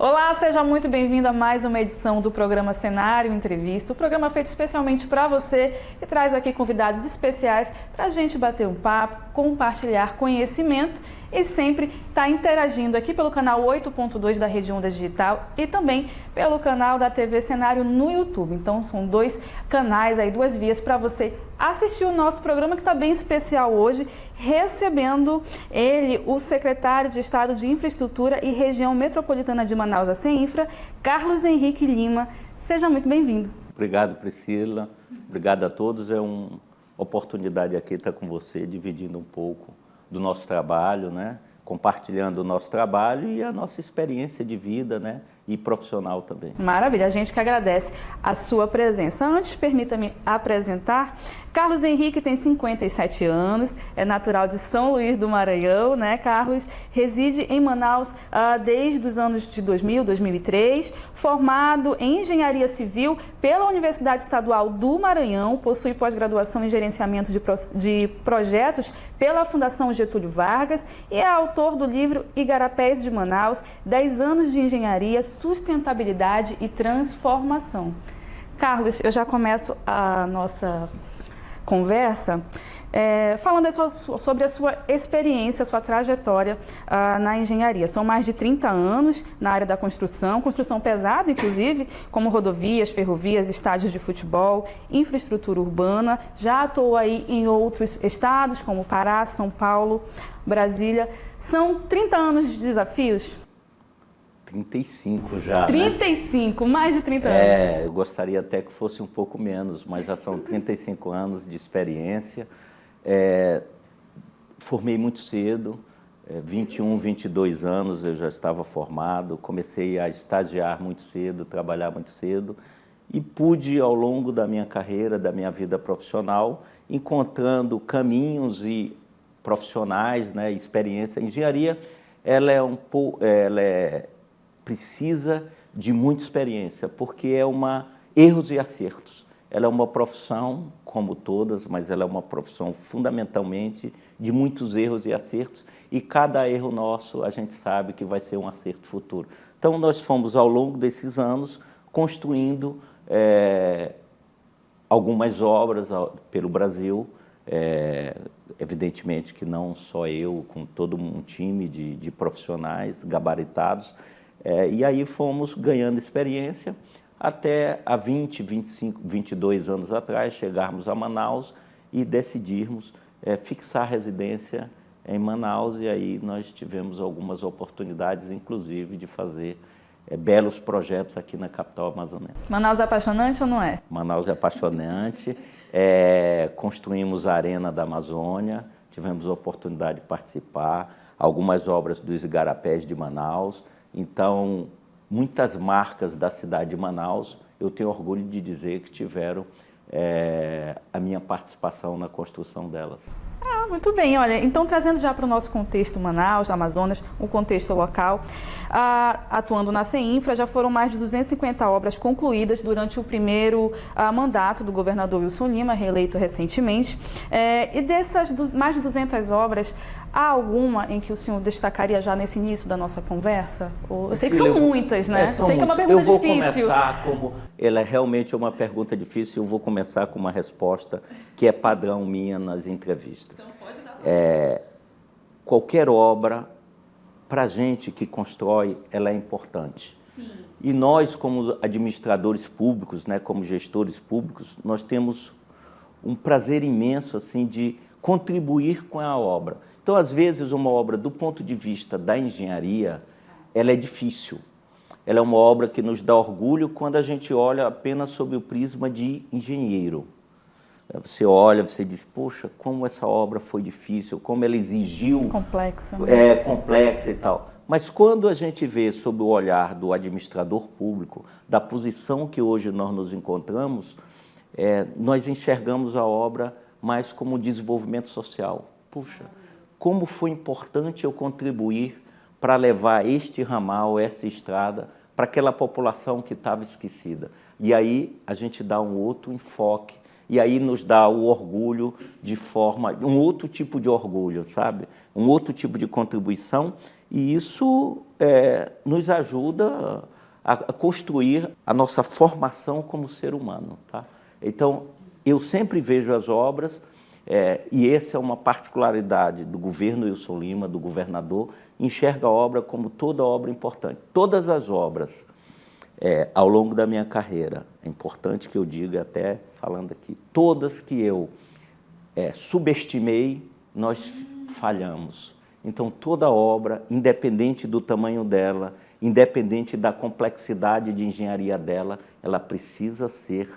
Olá, seja muito bem-vindo a mais uma edição do programa Cenário Entrevista, o programa feito especialmente para você, que traz aqui convidados especiais para a gente bater um papo, compartilhar conhecimento e sempre estar interagindo aqui pelo canal 8.2 da Rede Onda Digital e também pelo canal da TV Cenário no YouTube. Então são dois canais aí, duas vias para você assistir o nosso programa, que está bem especial hoje, recebendo ele, o secretário de Estado de Infraestrutura e Região Metropolitana de Manaus, a CEINFRA, Carlos Henrique Lima. Seja muito bem-vindo. Obrigado, Priscila. Obrigado a todos. É uma oportunidade aqui estar com você, dividindo um pouco do nosso trabalho, né? Compartilhando o nosso trabalho e a nossa experiência de vida, né? E profissional também. Maravilha, a gente que agradece a sua presença. Antes, permita-me apresentar. Carlos Henrique tem 57 anos, é natural de São Luís do Maranhão, né, Carlos? Reside em Manaus desde os anos de 2000, 2003, formado em Engenharia Civil pela Universidade Estadual do Maranhão, possui pós-graduação em Gerenciamento de Projetos pela Fundação Getúlio Vargas e é autor do livro Igarapés de Manaus, 10 anos de Engenharia, Sustentabilidade e Transformação. Carlos, eu já começo a nossa conversa falando sobre a sua experiência, a sua trajetória na engenharia. São mais de 30 anos na área da construção pesada, inclusive, como rodovias, ferrovias, estádios de futebol, infraestrutura urbana. Já atuou aí em outros estados, como Pará, São Paulo, Brasília. São 30 anos de desafios? 35 já, 35, né? Mais de 30 anos. Eu gostaria até que fosse um pouco menos, mas já são 35 anos de experiência. Formei muito cedo, 21, 22 anos eu já estava formado, comecei a estagiar muito cedo, trabalhar muito cedo e pude, ao longo da minha carreira, da minha vida profissional, encontrando caminhos e profissionais, né, experiência. A engenharia, ela precisa de muita experiência, porque é erros e acertos. Ela é uma profissão, como todas, mas ela é uma profissão fundamentalmente de muitos erros e acertos, e cada erro nosso a gente sabe que vai ser um acerto futuro. Então nós fomos, ao longo desses anos, construindo algumas obras pelo Brasil, evidentemente que não só eu, com todo um time de profissionais gabaritados, e aí fomos ganhando experiência até há 20, 25, 22 anos atrás chegarmos a Manaus e decidirmos fixar residência em Manaus, e aí nós tivemos algumas oportunidades, inclusive, de fazer belos projetos aqui na capital amazonense. Manaus é apaixonante ou não é? Manaus é apaixonante. Construímos a Arena da Amazônia, tivemos a oportunidade de participar, algumas obras dos Igarapés de Manaus. Então, muitas marcas da cidade de Manaus, eu tenho orgulho de dizer que tiveram a minha participação na construção delas. Muito bem, olha, então trazendo já para o nosso contexto Manaus, Amazonas, um contexto local, atuando na CEINFRA, já foram mais de 250 obras concluídas durante o primeiro mandato do governador Wilson Lima, reeleito recentemente, e dessas mais de 200 obras, há alguma em que o senhor destacaria já nesse início da nossa conversa? Eu sei que são muitas, né? São sei muitas. Que é uma pergunta difícil. Eu vou começar como... Ela realmente é uma pergunta difícil, eu vou começar com uma resposta que é padrão minha nas entrevistas. Então, pode dar qualquer obra, para a gente que constrói, ela é importante. Sim. E nós, como administradores públicos, né, como gestores públicos, nós temos um prazer imenso assim, de contribuir com a obra. Então, às vezes, uma obra, do ponto de vista da engenharia, ela é difícil. Ela é uma obra que nos dá orgulho quando a gente olha apenas sob o prisma de engenheiro. Você olha, você diz, poxa, como essa obra foi difícil, como ela exigiu... Complexa. Complexa e tal. Mas quando a gente vê sob o olhar do administrador público, da posição que hoje nós nos encontramos, nós enxergamos a obra mais como desenvolvimento social. Puxa, como foi importante eu contribuir para levar este ramal, essa estrada, para aquela população que estava esquecida. E aí a gente dá um outro enfoque e aí nos dá o orgulho de forma, um outro tipo de orgulho, sabe? Um outro tipo de contribuição, e isso nos ajuda a construir a nossa formação como ser humano, tá? Então, eu sempre vejo as obras, e essa é uma particularidade do governo Wilson Lima, do governador, enxerga a obra como toda obra importante. Todas as obras, ao longo da minha carreira, é importante que eu diga, até falando aqui, todas que eu subestimei, nós falhamos. Então, toda obra, independente do tamanho dela, independente da complexidade de engenharia dela, ela precisa ser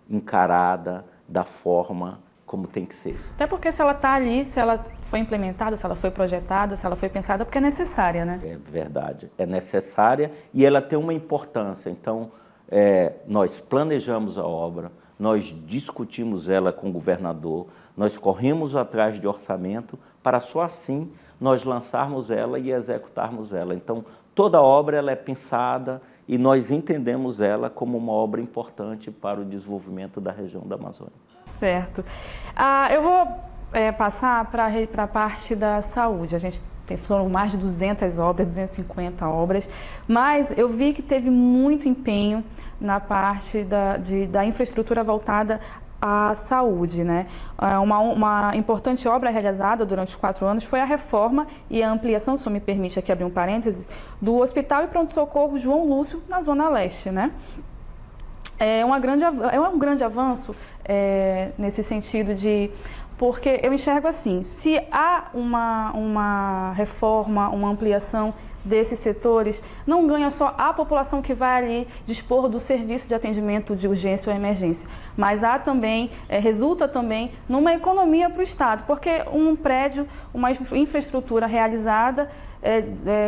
encarada da forma como tem que ser. Até porque se ela está ali, se ela foi implementada, se ela foi projetada, se ela foi pensada, porque é necessária, né? É verdade, é necessária e ela tem uma importância. Então, nós planejamos a obra, nós discutimos ela com o governador, nós corremos atrás de orçamento para só assim nós lançarmos ela e executarmos ela. Então, toda obra ela é pensada e nós entendemos ela como uma obra importante para o desenvolvimento da região da Amazônia. Certo. Eu vou passar para a parte da saúde. A gente foram mais de 200 obras, 250 obras, mas eu vi que teve muito empenho na parte da infraestrutura voltada à saúde, né? Uma importante obra realizada durante os 4 anos foi a reforma e a ampliação, se me permite aqui abrir um parênteses, do Hospital e Pronto-Socorro João Lúcio, na Zona Leste, né? É um grande avanço nesse sentido porque eu enxergo assim, se há uma reforma, uma ampliação desses setores, não ganha só a população que vai ali dispor do serviço de atendimento de urgência ou emergência, mas há também, resulta também numa economia para o Estado, porque um prédio, uma infraestrutura realizada,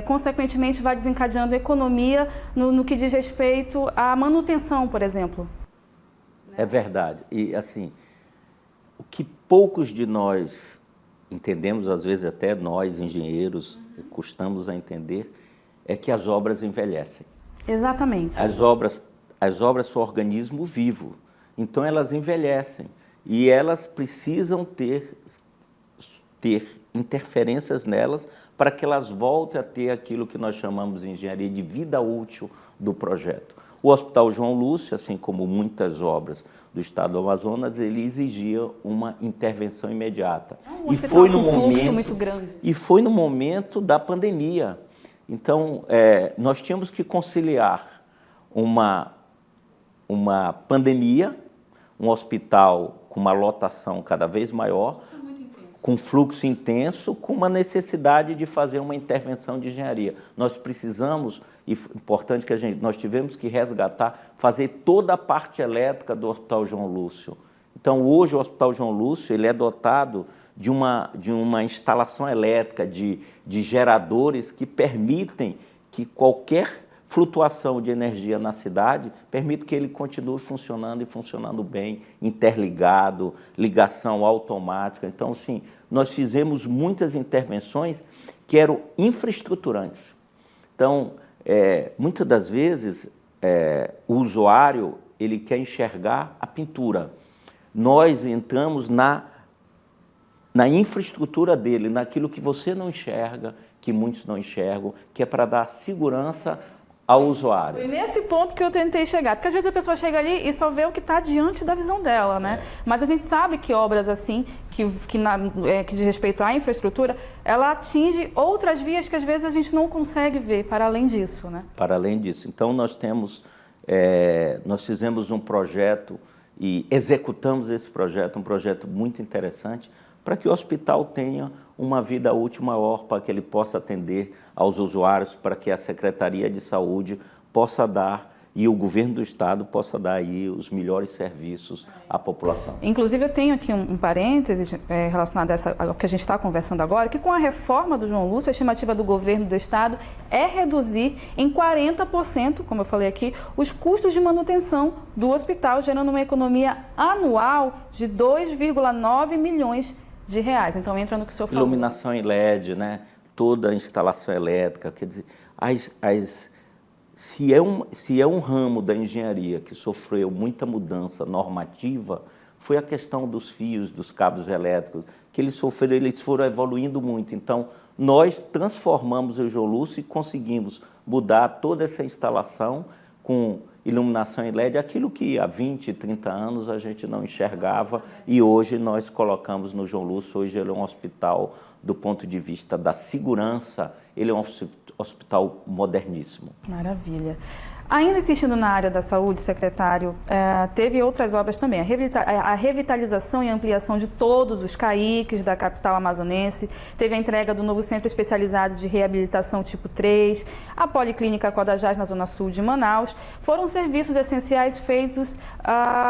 consequentemente vai desencadeando economia no que diz respeito à manutenção, por exemplo. É verdade. E assim, o que poucos de nós entendemos, às vezes até nós, engenheiros, custamos a entender, é que as obras envelhecem. Exatamente. As obras são organismo vivo, então elas envelhecem e elas precisam ter interferências nelas para que elas voltem a ter aquilo que nós chamamos de engenharia de vida útil do projeto. O Hospital João Lúcio, assim como muitas obras do Estado do Amazonas, ele exigia uma intervenção imediata. Um hospital com fluxo muito grande. E foi no momento da pandemia. Então, nós tínhamos que conciliar uma pandemia, um hospital com uma lotação cada vez maior, com fluxo intenso, com uma necessidade de fazer uma intervenção de engenharia. Nós precisamos, e importante que nós tivemos que resgatar, fazer toda a parte elétrica do Hospital João Lúcio. Então, hoje o Hospital João Lúcio ele é dotado de uma instalação elétrica, de geradores que permitem que qualquer flutuação de energia na cidade permite que ele continue funcionando e funcionando bem, interligado, ligação automática. Então, sim, nós fizemos muitas intervenções que eram infraestruturantes. Então, muitas das vezes, o usuário ele quer enxergar a pintura. Nós entramos na infraestrutura dele, naquilo que você não enxerga, que muitos não enxergam, que é para dar segurança ao usuário. Foi nesse ponto que eu tentei chegar, porque às vezes a pessoa chega ali e só vê o que está diante da visão dela, né? Mas a gente sabe que obras assim, que diz respeito à infraestrutura, ela atinge outras vias que às vezes a gente não consegue ver, para além disso, né? Para além disso. Então nós fizemos um projeto e executamos esse projeto, um projeto muito interessante, para que o hospital tenha uma vida útil maior, para que ele possa atender aos usuários, para que a Secretaria de Saúde possa dar e o governo do estado possa dar aí os melhores serviços à população. Inclusive eu tenho aqui um parênteses relacionado ao que a gente está conversando agora, que com a reforma do João Lúcio, a estimativa do governo do estado é reduzir em 40%, como eu falei aqui, os custos de manutenção do hospital, gerando uma economia anual de 2,9 milhões de reais. Então entra no que o senhor falou. Iluminação em LED, né? Toda a instalação elétrica, quer dizer, se é um ramo da engenharia que sofreu muita mudança normativa, foi a questão dos fios, dos cabos elétricos, que eles foram evoluindo muito. Então, nós transformamos o Geoluce e conseguimos mudar toda essa instalação com iluminação em LED, aquilo que há 20, 30 anos a gente não enxergava, e hoje nós colocamos no Geoluce. Hoje ele é um hospital, do ponto de vista da segurança, ele é um hospital moderníssimo. Maravilha. Ainda insistindo na área da saúde, secretário, teve outras obras também. A revitalização e ampliação de todos os CAICs da capital amazonense, teve a entrega do novo Centro Especializado de Reabilitação Tipo 3, a Policlínica Codajás na Zona Sul de Manaus. Foram serviços essenciais feitos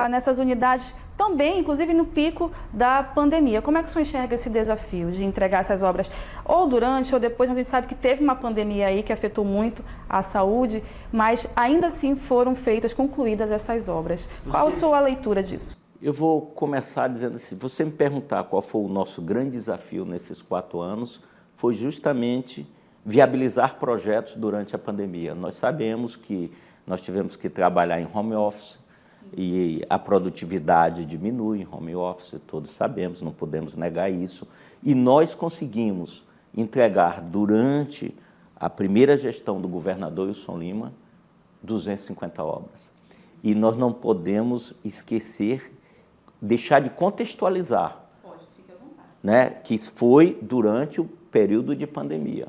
nessas unidades também, inclusive no pico da pandemia. Como é que o senhor enxerga esse desafio de entregar essas obras ou durante ou depois? A gente sabe que teve uma pandemia aí que afetou muito a saúde, mas ainda assim foram concluídas essas obras. Qual a sua leitura disso? Eu vou começar dizendo assim, você me perguntar qual foi o nosso grande desafio nesses 4 anos, foi justamente viabilizar projetos durante a pandemia. Nós sabemos que nós tivemos que trabalhar em home office, e a produtividade diminui em home office, todos sabemos, não podemos negar isso. E nós conseguimos entregar, durante a primeira gestão do governador Wilson Lima, 250 obras. E nós não podemos esquecer, deixar de contextualizar, né, que foi durante o período de pandemia.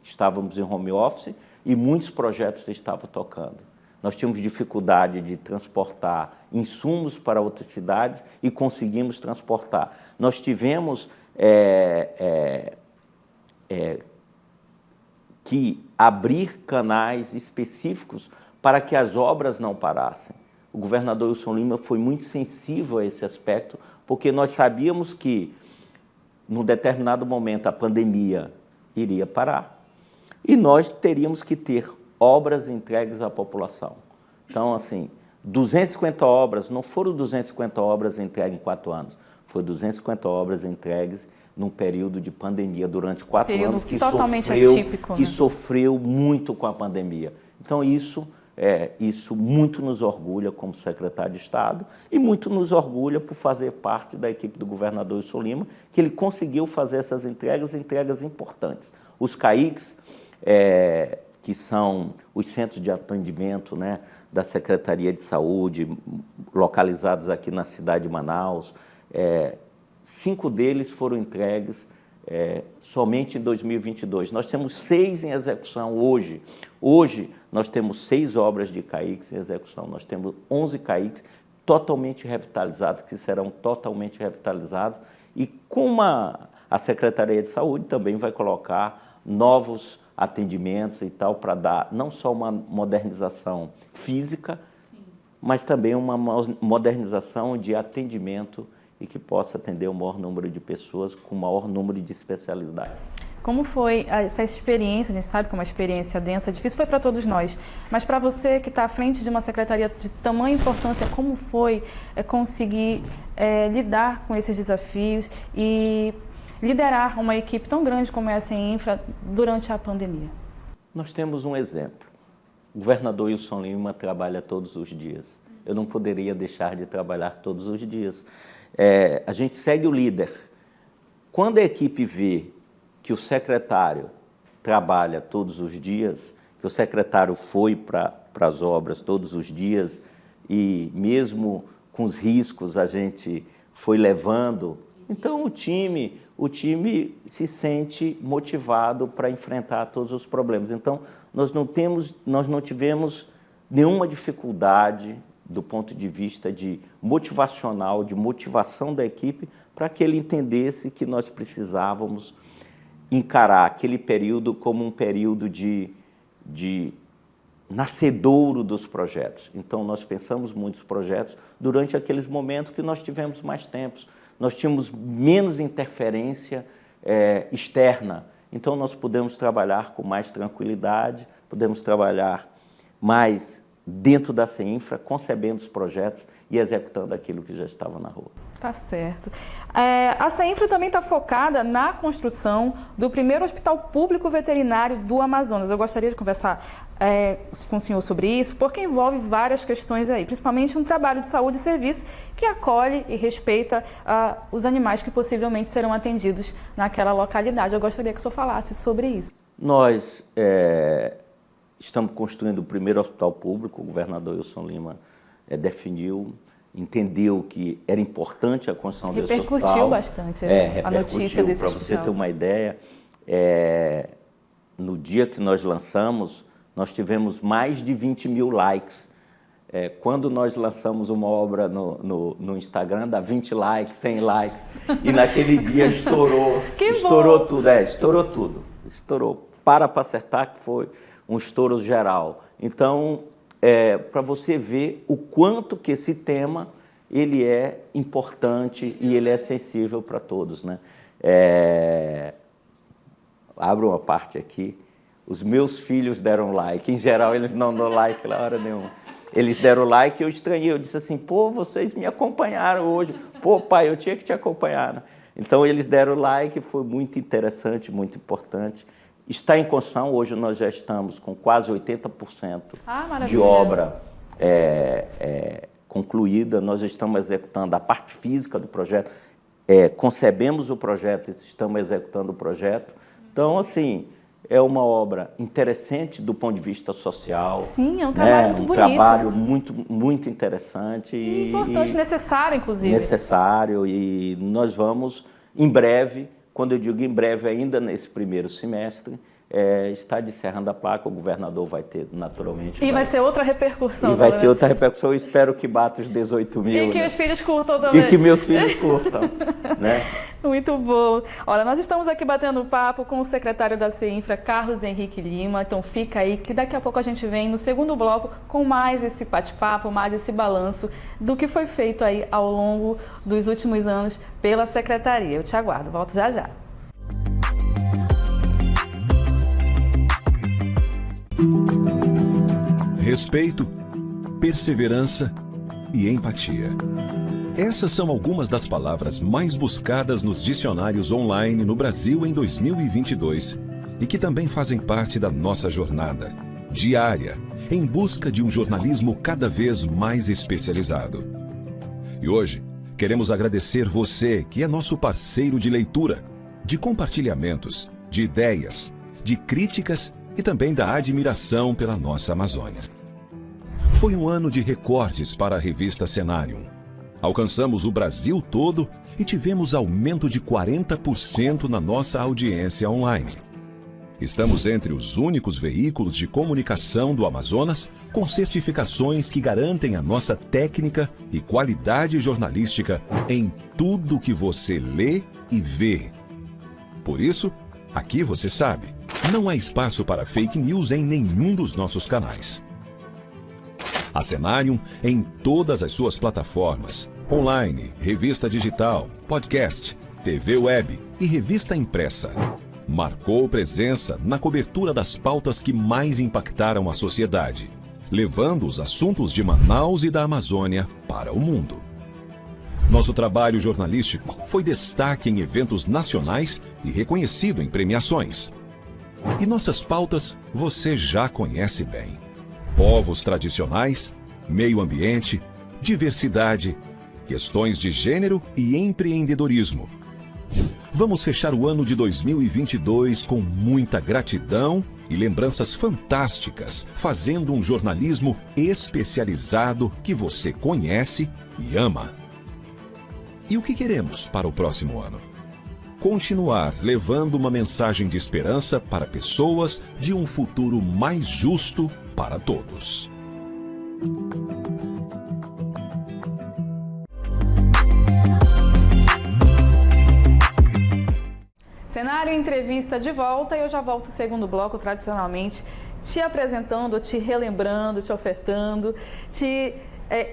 Estávamos em home office e muitos projetos estavam tocando. Nós tínhamos dificuldade de transportar insumos para outras cidades e conseguimos transportar. Nós tivemos que abrir canais específicos para que as obras não parassem. O governador Wilson Lima foi muito sensível a esse aspecto, porque nós sabíamos que, num determinado momento, a pandemia iria parar e nós teríamos que ter obras entregues à população. Então, assim, 250 obras, não foram 250 obras entregues em 4 anos, foi 250 obras entregues num período de pandemia, durante 4 anos, que totalmente atípico, que sofreu muito com a pandemia. Então, isso muito nos orgulha como secretário de Estado e muito nos orgulha por fazer parte da equipe do governador Wilson Lima, que ele conseguiu fazer essas entregas importantes. Os CAICs, que são os centros de atendimento, né, da Secretaria de Saúde, localizados aqui na cidade de Manaus. 5 deles foram entregues somente em 2022. Nós temos 6 em execução hoje. Hoje, nós temos 6 obras de CAICs em execução. Nós temos 11 CAICs totalmente revitalizados, que serão totalmente revitalizados. E com a Secretaria de Saúde também vai colocar novos atendimentos e tal, para dar não só uma modernização física, mas também uma modernização de atendimento e que possa atender o maior número de pessoas com o maior número de especialidades. Como foi essa experiência? A gente sabe que é uma experiência densa, difícil foi para todos nós, mas para você que está à frente de uma secretaria de tamanha importância, como foi conseguir lidar com esses desafios e liderar uma equipe tão grande como essa em infra durante a pandemia? Nós temos um exemplo. O governador Wilson Lima trabalha todos os dias. Eu não poderia deixar de trabalhar todos os dias. A gente segue o líder. Quando a equipe vê que o secretário trabalha todos os dias, que o secretário foi para as obras todos os dias e mesmo com os riscos a gente foi levando, então o time se sente motivado para enfrentar todos os problemas. Então, nós não tivemos nenhuma dificuldade do ponto de vista de motivacional, de motivação da equipe, para que ele entendesse que nós precisávamos encarar aquele período como um período de nascedouro dos projetos. Então, nós pensamos muitos projetos durante aqueles momentos que nós tivemos mais tempo. Nós tínhamos menos interferência externa, então nós pudemos trabalhar com mais tranquilidade, pudemos trabalhar mais dentro da CEINFRA, concebendo os projetos e executando aquilo que já estava na rua. Tá certo. A CEINFRA também está focada na construção do primeiro hospital público veterinário do Amazonas. Eu gostaria de conversar com o senhor sobre isso, porque envolve várias questões aí, principalmente um trabalho de saúde e serviço que acolhe e respeita os animais que possivelmente serão atendidos naquela localidade. Eu gostaria que o senhor falasse sobre isso. Nós estamos construindo o primeiro hospital público. O governador Wilson Lima definiu, entendeu que era importante a construção desse hospital. Repercutiu bastante a notícia desse hospital. Para você ter uma ideia, no dia que nós lançamos, nós tivemos mais de 20 mil likes. Quando nós lançamos uma obra no Instagram, dá 20 likes, 100 likes, e naquele dia estourou tudo. Estourou tudo. Estourou para acertar, que foi um estouro geral. Então, para você ver o quanto que esse tema ele é importante e ele é sensível para todos, né? Abro uma parte aqui. Os meus filhos deram like. Em geral, eles não dão like na hora nenhuma. Eles deram like e eu estranhei. Eu disse assim, pô, vocês me acompanharam hoje. Pô, pai, eu tinha que te acompanhar, né? Então, eles deram like, foi muito interessante, muito importante. Está em construção, hoje nós já estamos com quase 80% de obra concluída. Nós estamos executando a parte física do projeto, concebemos o projeto e estamos executando o projeto. Então, assim, é uma obra interessante do ponto de vista social. Sim, é um trabalho muito bonito. Um trabalho muito interessante. E importante, necessário, inclusive. Necessário, e nós vamos, em breve, quando eu digo em breve, ainda nesse primeiro semestre, está descerrando a placa, o governador vai ter, naturalmente... E vai ser outra repercussão. E vai ser outra repercussão, eu espero que bata os 18 mil. E que os filhos curtam também. E que meus filhos curtam, né? Muito bom. Olha, nós estamos aqui batendo papo com o secretário da CEINFRA, Carlos Henrique Lima, então fica aí que daqui a pouco a gente vem no segundo bloco com mais esse bate-papo, mais esse balanço do que foi feito aí ao longo dos últimos anos pela secretaria. Eu te aguardo, volto já já. Respeito, perseverança e empatia. Essas são algumas das palavras mais buscadas nos dicionários online no Brasil em 2022 e que também fazem parte da nossa jornada diária em busca de um jornalismo cada vez mais especializado. E hoje queremos agradecer você que é nosso parceiro de leitura, de compartilhamentos, de ideias, de críticas e também da admiração pela nossa Amazônia. Foi um ano de recordes para a revista Cenarium. Alcançamos o Brasil todo e tivemos aumento de 40% na nossa audiência online. Estamos entre os únicos veículos de comunicação do Amazonas com certificações que garantem a nossa técnica e qualidade jornalística em tudo que você lê e vê. Por isso, aqui você sabe, não há espaço para fake news em nenhum dos nossos canais. A Cenarium em todas as suas plataformas, online, revista digital, podcast, TV web e revista impressa. Marcou presença na cobertura das pautas que mais impactaram a sociedade, levando os assuntos de Manaus e da Amazônia para o mundo. Nosso trabalho jornalístico foi destaque em eventos nacionais e reconhecido em premiações. E nossas pautas você já conhece bem. Povos tradicionais, meio ambiente, diversidade, questões de gênero e empreendedorismo. Vamos fechar o ano de 2022 com muita gratidão e lembranças fantásticas, fazendo um jornalismo especializado que você conhece e ama. E o que queremos para o próximo ano? Continuar levando uma mensagem de esperança para pessoas de um futuro mais justo para todos. Cenário Entrevista de volta e eu já volto ao segundo bloco, tradicionalmente, te apresentando, te relembrando, te ofertando, te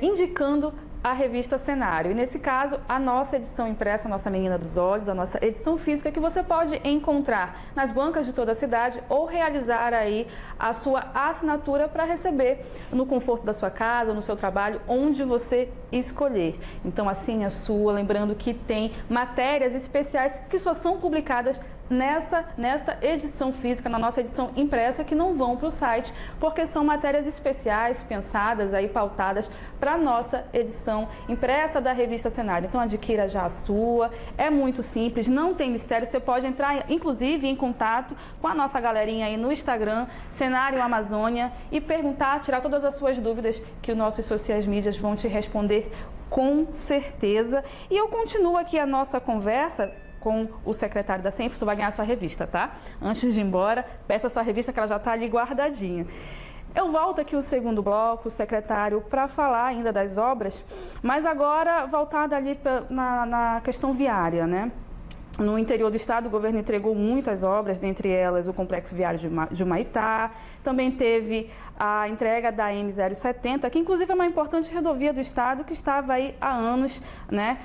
indicando a revista Cenário. E nesse caso, a nossa edição impressa, a nossa Menina dos Olhos, a nossa edição física, que você pode encontrar nas bancas de toda a cidade ou realizar aí a sua assinatura para receber no conforto da sua casa, no seu trabalho, onde você escolher. Então, assine a sua, lembrando que tem matérias especiais que só são publicadas nesta edição física, na nossa edição impressa, que não vão para o site, porque são matérias especiais, pensadas, aí pautadas para a nossa edição impressa da revista Cenário. Então adquira já a sua, é muito simples, não tem mistério, você pode entrar inclusive em contato com a nossa galerinha aí no Instagram, Cenário Amazônia, e perguntar, tirar todas as suas dúvidas que os nossos social medias vão te responder com certeza. E eu continuo aqui a nossa conversa com o secretário da CENF. Você vai ganhar a sua revista, tá? Antes de ir embora, peça a sua revista que ela já está ali guardadinha. Eu volto aqui o segundo bloco, secretário, para falar ainda das obras, mas agora voltada ali na questão viária, né? No interior do estado, o governo entregou muitas obras, dentre elas o Complexo Viário de Humaitá. Também teve a entrega da M070, que inclusive é uma importante rodovia do estado que estava aí há anos, né,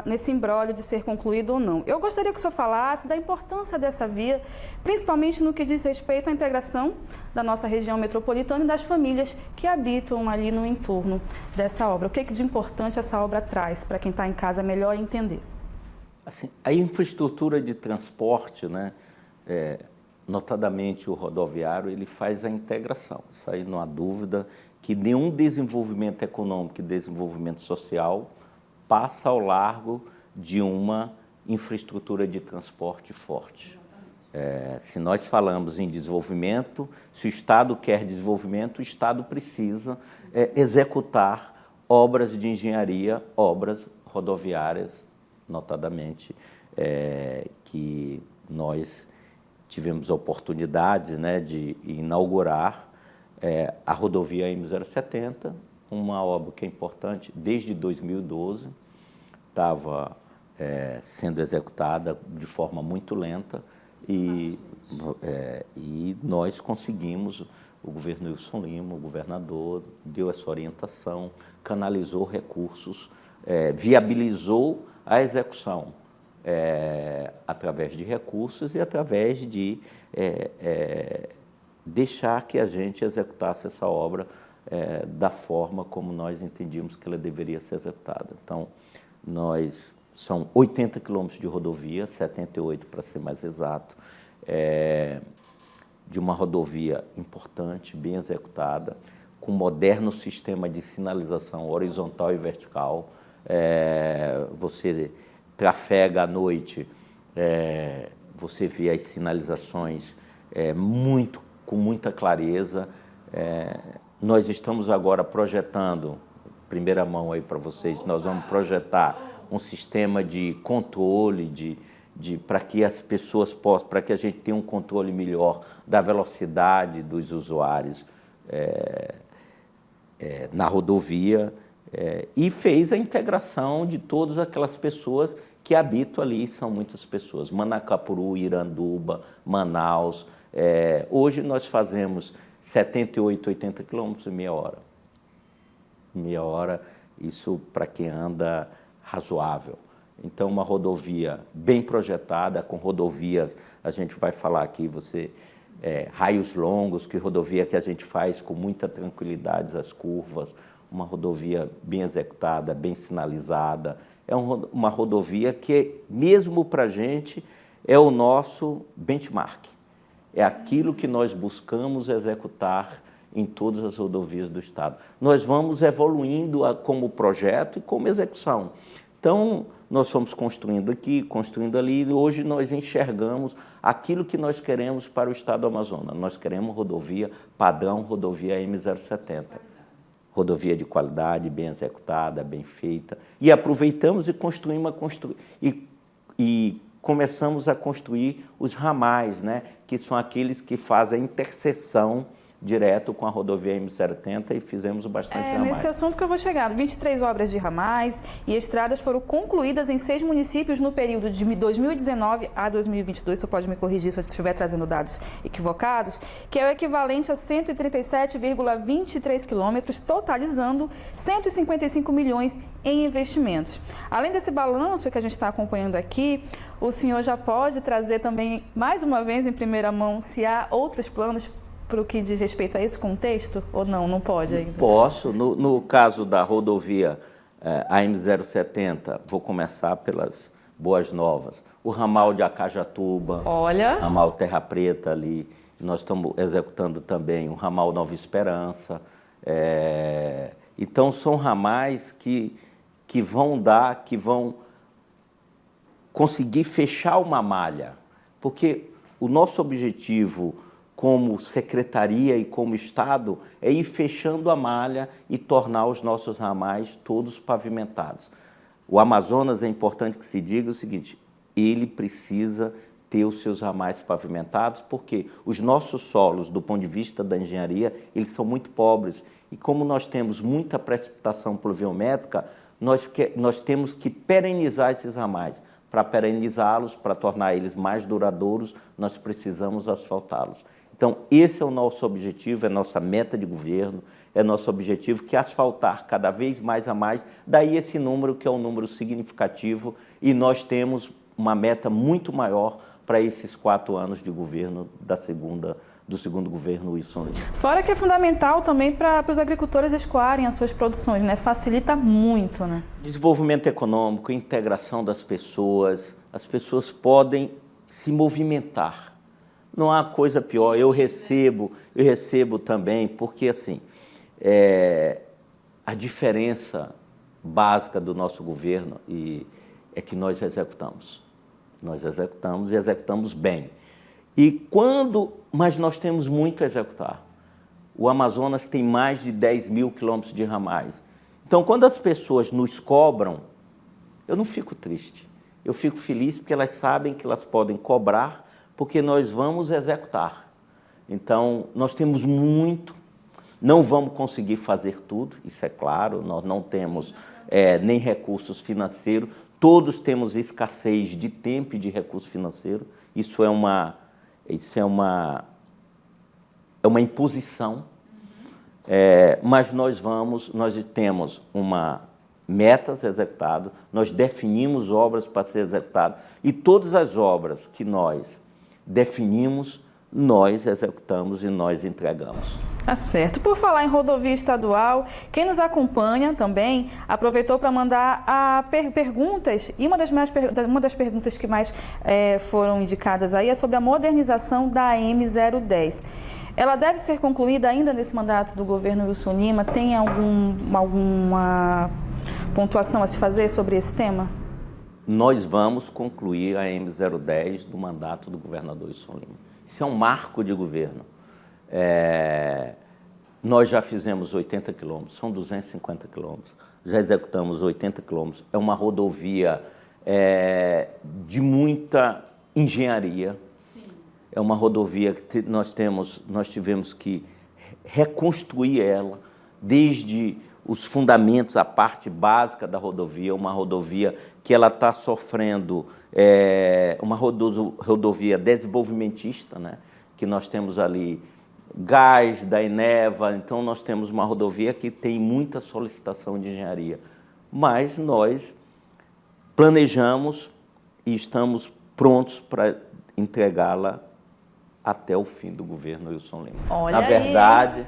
nesse imbróglio de ser concluído ou não. Eu gostaria que o senhor falasse da importância dessa via, principalmente no que diz respeito à integração da nossa região metropolitana e das famílias que habitam ali no entorno dessa obra. O que de importante essa obra traz para quem está em casa melhor entender? Assim, a infraestrutura de transporte, né, notadamente o rodoviário, ele faz a integração. Isso aí não há dúvida que nenhum desenvolvimento econômico e desenvolvimento social passa ao largo de uma infraestrutura de transporte forte. Se nós falamos em desenvolvimento, se o Estado quer desenvolvimento, o Estado precisa executar obras de engenharia, obras rodoviárias, notadamente, que nós tivemos a oportunidade, né, de inaugurar a rodovia M070, uma obra que é importante, desde 2012, estava sendo executada de forma muito lenta e nós conseguimos, o governo Wilson Lima, o governador, deu essa orientação, canalizou recursos, viabilizou a execução através de recursos e através de deixar que a gente executasse essa obra da forma como nós entendíamos que ela deveria ser executada. Então, são 80 quilômetros de rodovia, 78 para ser mais exato, de uma rodovia importante, bem executada, com um moderno sistema de sinalização horizontal e vertical. Você trafega à noite, você vê as sinalizações com muita clareza. Nós estamos agora projetando, primeira mão aí para vocês, nós vamos projetar um sistema de controle, para que as pessoas possam, para que a gente tenha um controle melhor da velocidade dos usuários na rodovia. E fez a integração de todas aquelas pessoas que habitam ali, são muitas pessoas, Manacapuru, Iranduba, Manaus. Hoje nós fazemos 78, 80 quilômetros em meia hora. Meia hora, isso para quem anda razoável. Então, uma rodovia bem projetada, com rodovias, a gente vai falar aqui, raios longos, que rodovia que a gente faz com muita tranquilidade, as curvas, uma rodovia bem executada, bem sinalizada. É uma rodovia que, mesmo para a gente, é o nosso benchmark. É aquilo que nós buscamos executar em todas as rodovias do Estado. Nós vamos evoluindo como projeto e como execução. Então, nós fomos construindo aqui, construindo ali, e hoje nós enxergamos aquilo que nós queremos para o Estado do Amazonas. Nós queremos rodovia padrão, rodovia M070. Rodovia de qualidade, bem executada, bem feita. E aproveitamos e construímos e começamos a construir os ramais, né, que são aqueles que fazem a interseção direto com a rodovia M080 e fizemos bastante ramais. Nesse assunto que eu vou chegar. 23 obras de ramais e estradas foram concluídas em 6 municípios no período de 2019 a 2022. Você pode me corrigir se eu estiver trazendo dados equivocados, que é o equivalente a 137,23 quilômetros, totalizando 155 milhões em investimentos. Além desse balanço que a gente está acompanhando aqui, o senhor já pode trazer também, mais uma vez, em primeira mão, se há outros planos para o que diz respeito a esse contexto, ou não pode ainda? Posso. No caso da rodovia AM070, vou começar pelas boas novas. O ramal de Acajatuba, ramal Terra Preta ali, nós estamos executando também o ramal Nova Esperança. Então, são ramais que vão conseguir fechar uma malha, porque o nosso objetivo como secretaria e como Estado, é ir fechando a malha e tornar os nossos ramais todos pavimentados. O Amazonas, é importante que se diga o seguinte, ele precisa ter os seus ramais pavimentados, porque os nossos solos, do ponto de vista da engenharia, eles são muito pobres. E como nós temos muita precipitação pluviométrica, nós temos que perenizar esses ramais. Para perenizá-los, para tornar eles mais duradouros, nós precisamos asfaltá-los. Então, esse é o nosso objetivo, é nossa meta de governo, é nosso objetivo que asfaltar cada vez mais a mais, daí esse número que é um número significativo e nós temos uma meta muito maior para esses 4 anos de governo do segundo governo Wilson Lima. Fora que é fundamental também para os agricultores escoarem as suas produções, né? Facilita muito, né? Desenvolvimento econômico, integração das pessoas, as pessoas podem se movimentar. Não há coisa pior, eu recebo também, porque assim, a diferença básica do nosso governo é que nós executamos. Nós executamos e executamos bem. Mas nós temos muito a executar. O Amazonas tem mais de 10 mil quilômetros de ramais. Então, quando as pessoas nos cobram, eu não fico triste. Eu fico feliz porque elas sabem que elas podem cobrar, porque nós vamos executar. Então, nós temos muito, não vamos conseguir fazer tudo, isso é claro, nós não temos nem recursos financeiros, todos temos escassez de tempo e de recurso financeiro, isso é uma imposição, mas nós temos metas executadas, nós definimos obras para ser executadas, e todas as obras que nós definimos, nós executamos e nós entregamos. Tá certo. Por falar em rodovia estadual, quem nos acompanha também aproveitou para mandar perguntas, e uma das perguntas que mais foram indicadas aí é sobre a modernização da M010. Ela deve ser concluída ainda nesse mandato do governo Wilson Lima? Tem alguma pontuação a se fazer sobre esse tema? Nós vamos concluir a M010 do mandato do governador Wilson Lima. Isso é um marco de governo. Nós já fizemos 80 quilômetros, são 250 quilômetros, já executamos 80 quilômetros. É uma rodovia de muita engenharia. Sim. É uma rodovia que nós tivemos que reconstruir ela, desde os fundamentos, a parte básica da rodovia, uma rodovia que ela está sofrendo, uma rodovia desenvolvimentista, né? Que nós temos ali gás da Eneva, então nós temos uma rodovia que tem muita solicitação de engenharia, mas nós planejamos e estamos prontos para entregá-la até o fim do governo Wilson Lima. Olha Na verdade,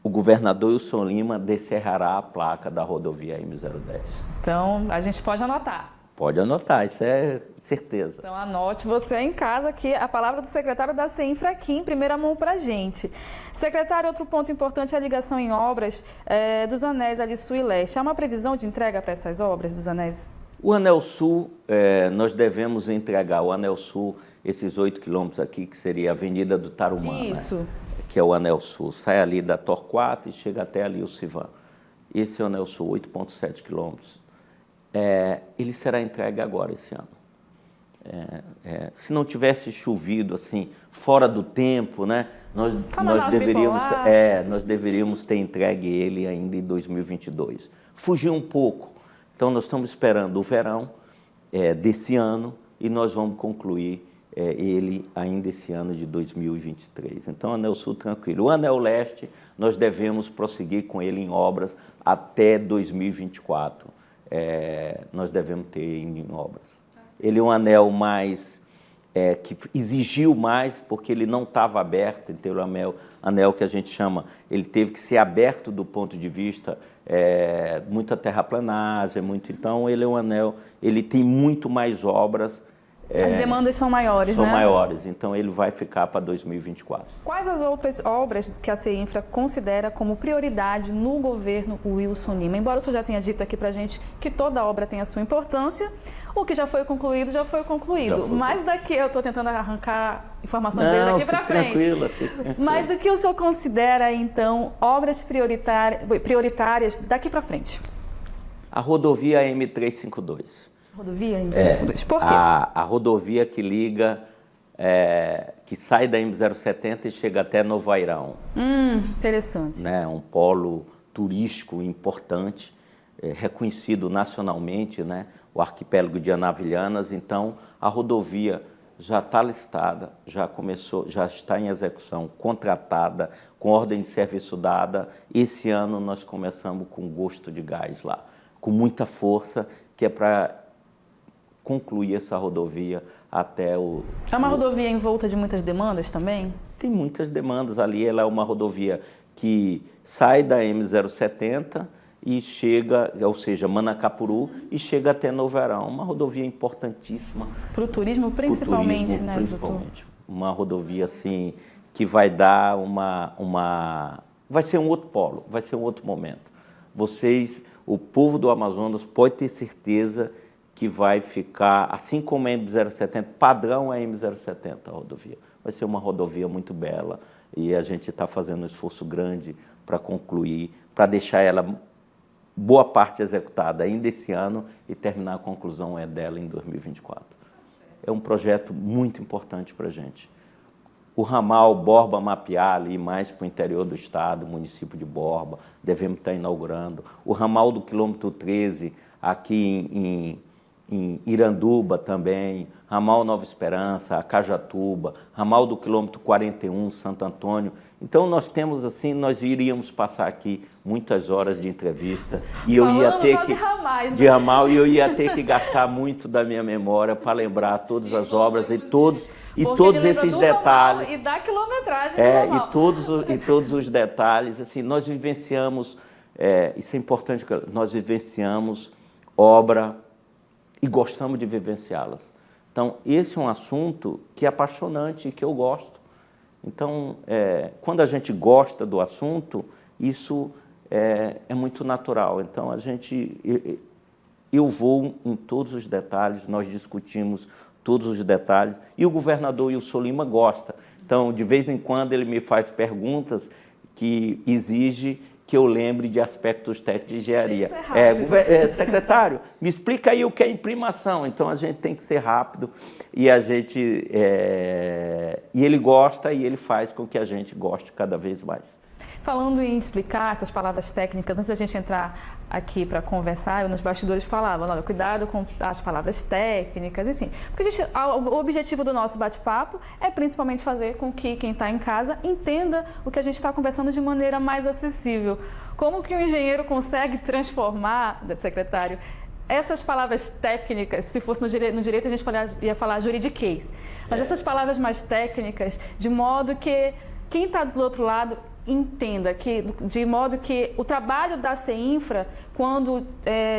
o governador Wilson Lima descerrará a placa da rodovia M010. Então, a gente pode anotar. Pode anotar, isso é certeza. Então, anote você em casa aqui a palavra do secretário da CEINFRA aqui em primeira mão para a gente. Secretário, outro ponto importante é a ligação em obras dos anéis ali Sul e Leste. Há uma previsão de entrega para essas obras dos anéis? O Anel Sul, nós devemos entregar o Anel Sul, esses 8 quilômetros aqui, que seria a Avenida do Tarumã. Isso. Né? Que é o Anel Sul. Sai ali da Torquato e chega até ali o Civan. Esse é o Anel Sul, 8,7 quilômetros. Ele será entregue agora, esse ano. Se não tivesse chovido assim fora do tempo, né, nós deveríamos ter entregue ele ainda em 2022. Fugiu um pouco. Então nós estamos esperando o verão desse ano e nós vamos concluir ele ainda esse ano de 2023. Então, Anel Sul tranquilo. O Anel Leste, nós devemos prosseguir com ele em obras até 2024. Nós devemos ter em obras. Ele é um anel mais, que exigiu mais, porque ele não estava aberto, então o anel que a gente chama, ele teve que ser aberto do ponto de vista, muita terraplanagem, então ele é um anel, ele tem muito mais obras. As demandas são maiores, São né? maiores, então ele vai ficar para 2024. Quais as outras obras que a CEINFRA considera como prioridade no governo Wilson Lima? Embora o senhor já tenha dito aqui para a gente que toda obra tem a sua importância, o que já foi concluído, já foi concluído. Mas daqui, eu estou tentando arrancar informações dele daqui para frente. Tranquila. Mas o que o senhor considera, então, obras prioritárias daqui para frente? A rodovia M352. Rodovia M352. Por quê? A rodovia que liga, que sai da M070 e chega até Novo Airão. Interessante. Né? Um polo turístico importante, reconhecido nacionalmente, né? O arquipélago de Anavilhanas. Então, a rodovia já está listada, já começou, já está em execução, contratada, com ordem de serviço dada. Esse ano nós começamos com gosto de gás lá, com muita força, que é para concluir essa rodovia até o... É uma rodovia envolta de muitas demandas também? Tem muitas demandas ali. Ela é uma rodovia que sai da M070 e chega, ou seja, Manacapuru, e chega até Novo Airão. Uma rodovia importantíssima. Para o turismo, principalmente, né? Principalmente. Uma rodovia assim que vai dar vai ser um outro polo, vai ser um outro momento. Vocês, o povo do Amazonas, pode ter certeza que vai ficar, assim como a M070, padrão é a M070, a rodovia. Vai ser uma rodovia muito bela e a gente está fazendo um esforço grande para concluir, para deixar ela boa parte executada ainda esse ano e terminar a conclusão dela em 2024. É um projeto muito importante para a gente. O ramal Borba-Mapiá, ali mais para o interior do estado, município de Borba, devemos estar inaugurando. O ramal do quilômetro 13, aqui em Iranduba também, ramal Nova Esperança, Acajatuba, ramal do quilômetro 41, Santo Antônio. Então nós temos assim, nós iríamos passar aqui muitas horas de entrevista e eu ia ter que de ramal e eu ia ter que gastar muito da minha memória para lembrar todas as obras e todos esses detalhes e da quilometragem e todos os detalhes. Assim, nós vivenciamos, isso é importante, nós vivenciamos obra e gostamos de vivenciá-las. Então, esse é um assunto que é apaixonante e que eu gosto. Então, quando a gente gosta do assunto, isso é muito natural. Então, eu vou em todos os detalhes, nós discutimos todos os detalhes, e o governador Wilson Lima gosta. Então, de vez em quando, ele me faz perguntas que exigem que eu lembre de aspectos técnicos de engenharia. Secretário, me explica aí o que é imprimação. Então, a gente tem que ser rápido e e ele gosta e ele faz com que a gente goste cada vez mais. Falando em explicar essas palavras técnicas, antes da gente entrar aqui para conversar, eu nos bastidores falava, olha, cuidado com as palavras técnicas, assim. Porque o objetivo do nosso bate-papo é principalmente fazer com que quem está em casa entenda o que a gente está conversando de maneira mais acessível. Como que o engenheiro consegue transformar, secretário, essas palavras técnicas, se fosse no direito a gente ia falar juridiquês, mas essas palavras mais técnicas, de modo que quem está do outro lado entenda, de modo que o trabalho da CEINFRA, quando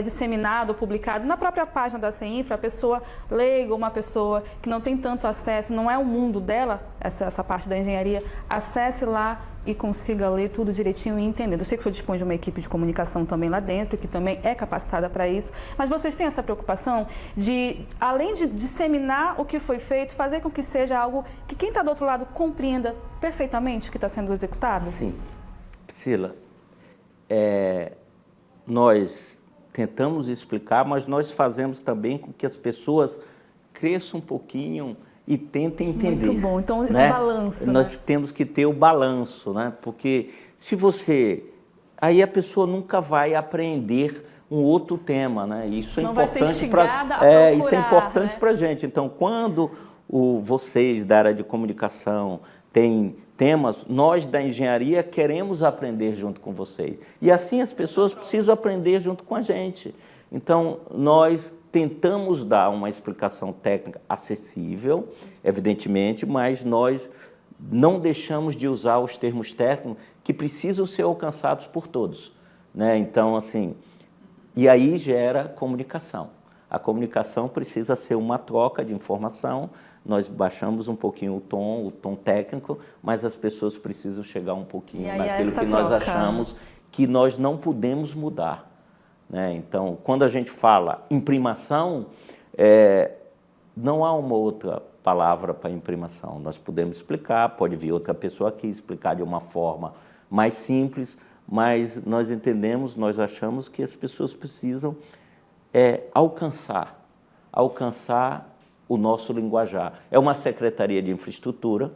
disseminado, publicado na própria página da CEINFRA, a pessoa leiga, uma pessoa que não tem tanto acesso, não é o mundo dela, essa parte da engenharia, acesse lá e consiga ler tudo direitinho e entender. Eu sei que o senhor dispõe de uma equipe de comunicação também lá dentro, que também é capacitada para isso, mas vocês têm essa preocupação de, além de disseminar o que foi feito, fazer com que seja algo que quem está do outro lado compreenda perfeitamente o que está sendo executado? Sim. Priscila, nós tentamos explicar, mas nós fazemos também com que as pessoas cresça um pouquinho e tentem entender. Muito bom. Então, esse né? balanço. Nós temos que ter o balanço, né? Porque se você... Aí a pessoa nunca vai aprender um outro tema, né? Isso é não importante vai ser instigada a procurar, isso é importante né? para a gente. Então, quando vocês da área de comunicação têm temas, nós da engenharia queremos aprender junto com vocês. E assim as pessoas precisam aprender junto com a gente. Então, nós tentamos dar uma explicação técnica acessível, evidentemente, mas nós não deixamos de usar os termos técnicos que precisam ser alcançados por todos, né? Então, assim, e aí gera comunicação. A comunicação precisa ser uma troca de informação, nós baixamos um pouquinho o tom técnico, mas as pessoas precisam chegar um pouquinho naquilo que nós achamos que nós não podemos mudar, né? Então, quando a gente fala imprimação, não há uma outra palavra para imprimação. Nós podemos explicar, pode vir outra pessoa aqui explicar de uma forma mais simples, mas nós entendemos, nós achamos que as pessoas precisam alcançar o nosso linguajar. É uma secretaria de infraestrutura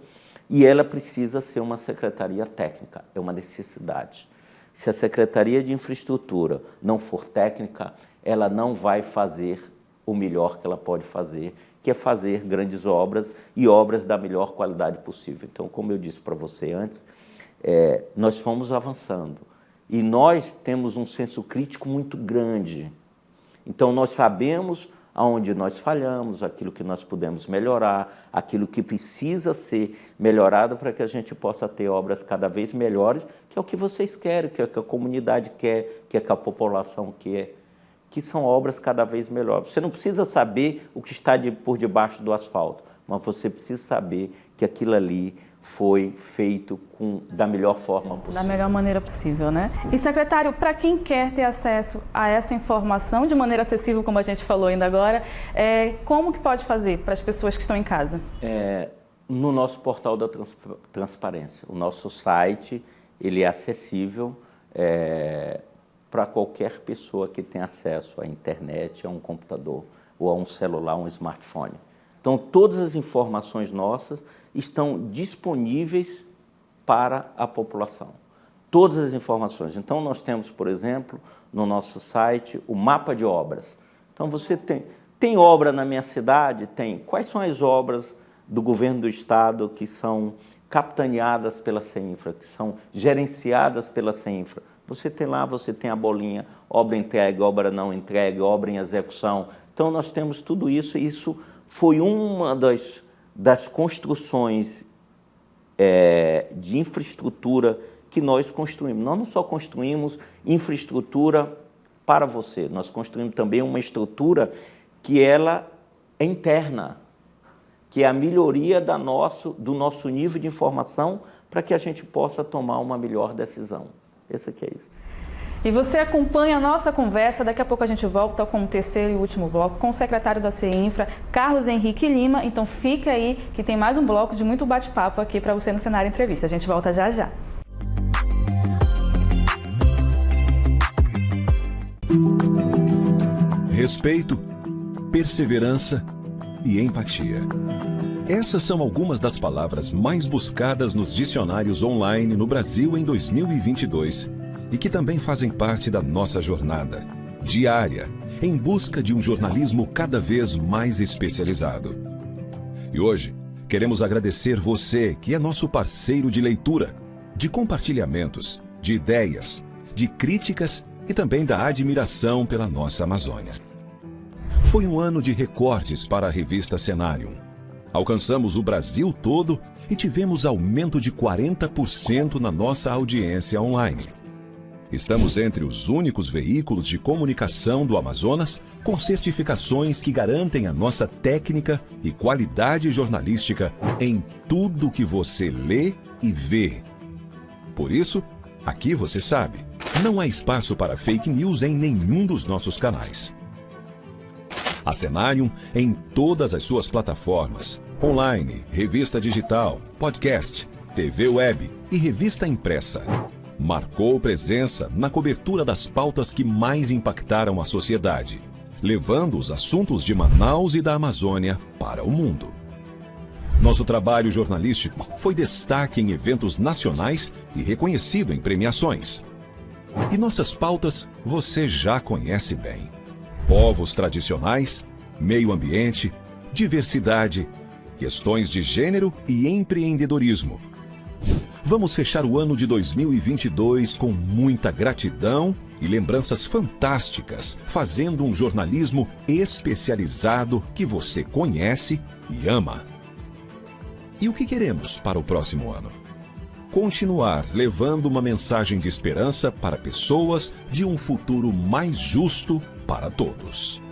e ela precisa ser uma secretaria técnica, é uma necessidade. Se a secretaria de infraestrutura não for técnica, ela não vai fazer o melhor que ela pode fazer, que é fazer grandes obras e obras da melhor qualidade possível. Então, como eu disse para você antes, nós fomos avançando e nós temos um senso crítico muito grande. Então, nós sabemos aonde nós falhamos, aquilo que nós podemos melhorar, aquilo que precisa ser melhorado para que a gente possa ter obras cada vez melhores, que é o que vocês querem, que é o que a comunidade quer, que é o que a população quer, que são obras cada vez melhores. Você não precisa saber o que está por debaixo do asfalto, mas você precisa saber que aquilo ali foi feito da melhor forma possível. Da melhor maneira possível, né? E, secretário, para quem quer ter acesso a essa informação de maneira acessível, como a gente falou ainda agora, como que pode fazer para as pessoas que estão em casa? No nosso portal da transparência. O nosso site, ele é acessível para qualquer pessoa que tenha acesso à internet, a um computador, ou a um celular, um smartphone. Então, todas as informações nossas estão disponíveis para a população. Todas as informações. Então, nós temos, por exemplo, no nosso site, o mapa de obras. Então, você tem obra na minha cidade? Tem. Quais são as obras do governo do estado que são capitaneadas pela CEINFRA, que são gerenciadas pela CEINFRA? Você tem lá, você tem a bolinha, obra entregue, obra não entregue, obra em execução. Então, nós temos tudo isso, e isso foi uma das construções de infraestrutura que nós construímos. Nós não só construímos infraestrutura para você, nós construímos também uma estrutura que ela é interna, que é a melhoria do nosso nível de informação para que a gente possa tomar uma melhor decisão. Esse aqui é isso. E você acompanha a nossa conversa, daqui a pouco a gente volta com o terceiro e último bloco com o secretário da CEINFRA, Carlos Henrique Lima. Então fica aí que tem mais um bloco de muito bate-papo aqui para você no Cenário Entrevista. A gente volta já já. Respeito, perseverança e empatia. Essas são algumas das palavras mais buscadas nos dicionários online no Brasil em 2022 e que também fazem parte da nossa jornada diária em busca de um jornalismo cada vez mais especializado. E hoje, queremos agradecer você que é nosso parceiro de leitura, de compartilhamentos, de ideias, de críticas e também da admiração pela nossa Amazônia. Foi um ano de recortes para a revista Cenarium. Alcançamos o Brasil todo e tivemos aumento de 40% na nossa audiência online. Estamos entre os únicos veículos de comunicação do Amazonas com certificações que garantem a nossa técnica e qualidade jornalística em tudo que você lê e vê. Por isso, aqui você sabe, não há espaço para fake news em nenhum dos nossos canais. A Cenarium em todas as suas plataformas, online, revista digital, podcast, TV web e revista impressa. Marcou presença na cobertura das pautas que mais impactaram a sociedade, levando os assuntos de Manaus e da Amazônia para o mundo. Nosso trabalho jornalístico foi destaque em eventos nacionais e reconhecido em premiações. E nossas pautas você já conhece bem: povos tradicionais, meio ambiente, diversidade, questões de gênero e empreendedorismo. Vamos fechar o ano de 2022 com muita gratidão e lembranças fantásticas, fazendo um jornalismo especializado que você conhece e ama. E o que queremos para o próximo ano? Continuar levando uma mensagem de esperança para pessoas de um futuro mais justo para todos.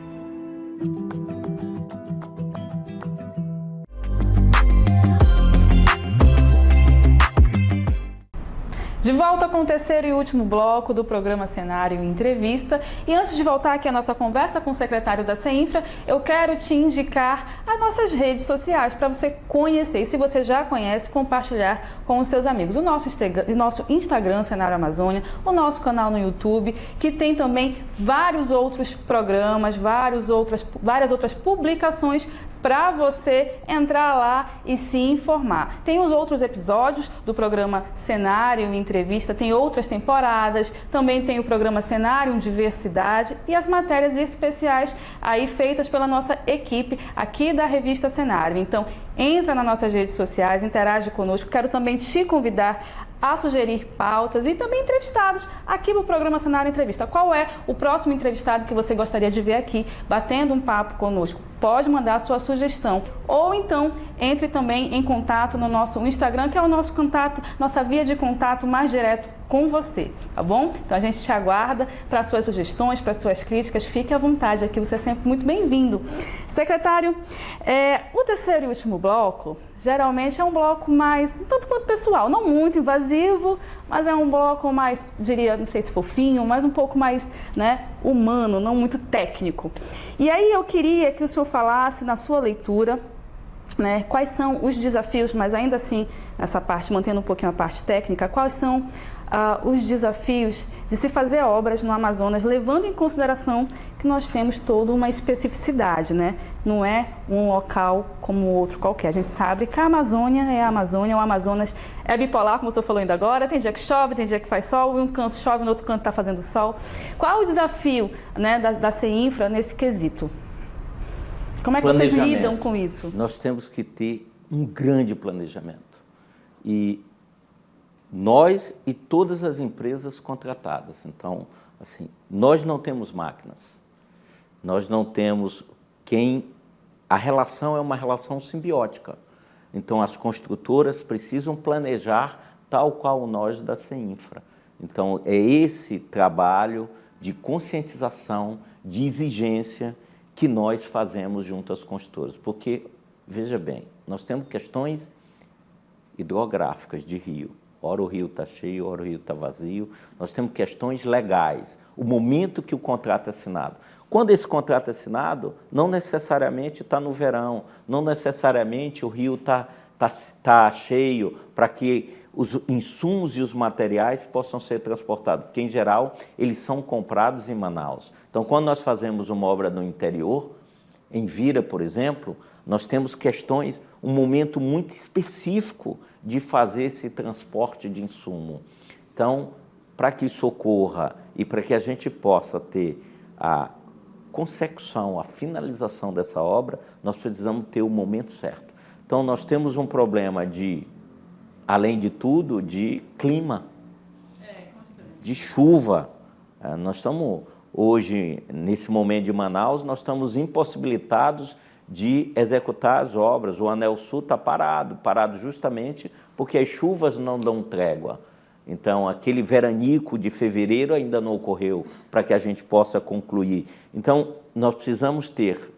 De volta com o terceiro e último bloco do programa Cenário Entrevista. E antes de voltar aqui à nossa conversa com o secretário da CEINFRA, eu quero te indicar as nossas redes sociais para você conhecer. E se você já conhece, compartilhar com os seus amigos. O nosso Instagram, Cenário Amazônia, o nosso canal no YouTube, que tem também vários outros programas, várias outras publicações para você entrar lá e se informar. Tem os outros episódios do programa Cenário Entrevista, tem outras temporadas, também tem o programa Cenário Diversidade e as matérias especiais aí feitas pela nossa equipe aqui da revista Cenário. Então, entra nas nossas redes sociais, interage conosco. Quero também te convidar a sugerir pautas e também entrevistados aqui no programa Cenário Entrevista. Qual é o próximo entrevistado que você gostaria de ver aqui, batendo um papo conosco? Pode mandar a sua sugestão. Ou então, entre também em contato no nosso Instagram, que é o nosso contato, nossa via de contato mais direto com você, tá bom? Então a gente te aguarda para suas sugestões, para suas críticas. Fique à vontade aqui, você é sempre muito bem-vindo. Secretário, o terceiro e último bloco, geralmente é um bloco mais, um tanto quanto pessoal, não muito invasivo, mas é um bloco mais, diria, não sei se fofinho, mas um pouco mais, né, humano, não muito técnico. E aí eu queria que o senhor falasse na sua leitura, né, quais são os desafios, mas ainda assim, nessa parte, mantendo um pouquinho a parte técnica, quais são os desafios de se fazer obras no Amazonas, levando em consideração que nós temos toda uma especificidade, né? Não é um local como outro qualquer. A gente sabe que a Amazônia é a Amazônia, o Amazonas é bipolar, como o senhor falou ainda agora, tem dia que chove, tem dia que faz sol, e um canto chove, no outro canto está fazendo sol. Qual é o desafio, né, da CEINFRA nesse quesito? Como é que vocês lidam com isso? Nós temos que ter um grande planejamento. E nós e todas as empresas contratadas. Então, assim, nós não temos máquinas. Nós não temos a relação é uma relação simbiótica. Então, as construtoras precisam planejar tal qual nós da CEINFRA. Então, é esse trabalho de conscientização, de exigência que nós fazemos junto às construtoras. Porque, veja bem, nós temos questões hidrográficas de rio. Ora o rio está cheio, ora o rio está vazio. Nós temos questões legais. O momento que o contrato é assinado. Quando esse contrato é assinado, não necessariamente está no verão, não necessariamente o rio está cheio para que os insumos e os materiais possam ser transportados, porque, em geral, eles são comprados em Manaus. Então, quando nós fazemos uma obra no interior, em Vira, por exemplo, nós temos questões, um momento muito específico de fazer esse transporte de insumo. Então, para que isso ocorra e para que a gente possa ter a consecução, a finalização dessa obra, nós precisamos ter o momento certo. Então, nós temos um problema além de tudo, de clima, de chuva. Nós estamos, hoje, nesse momento de Manaus, nós estamos impossibilitados de executar as obras. O Anel Sul está parado justamente porque as chuvas não dão trégua. Então, aquele veranico de fevereiro ainda não ocorreu para que a gente possa concluir. Então, nós precisamos ter,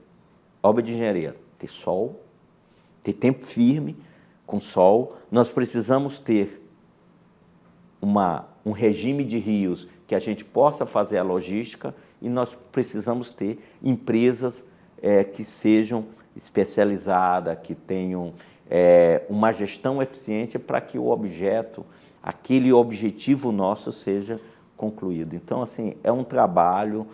obra de engenharia, ter sol, ter tempo firme com sol. Nós precisamos ter um regime de rios que a gente possa fazer a logística e nós precisamos ter empresas que sejam especializadas, que tenham uma gestão eficiente para que o objeto, aquele objetivo nosso seja concluído. Então, assim, é um trabalho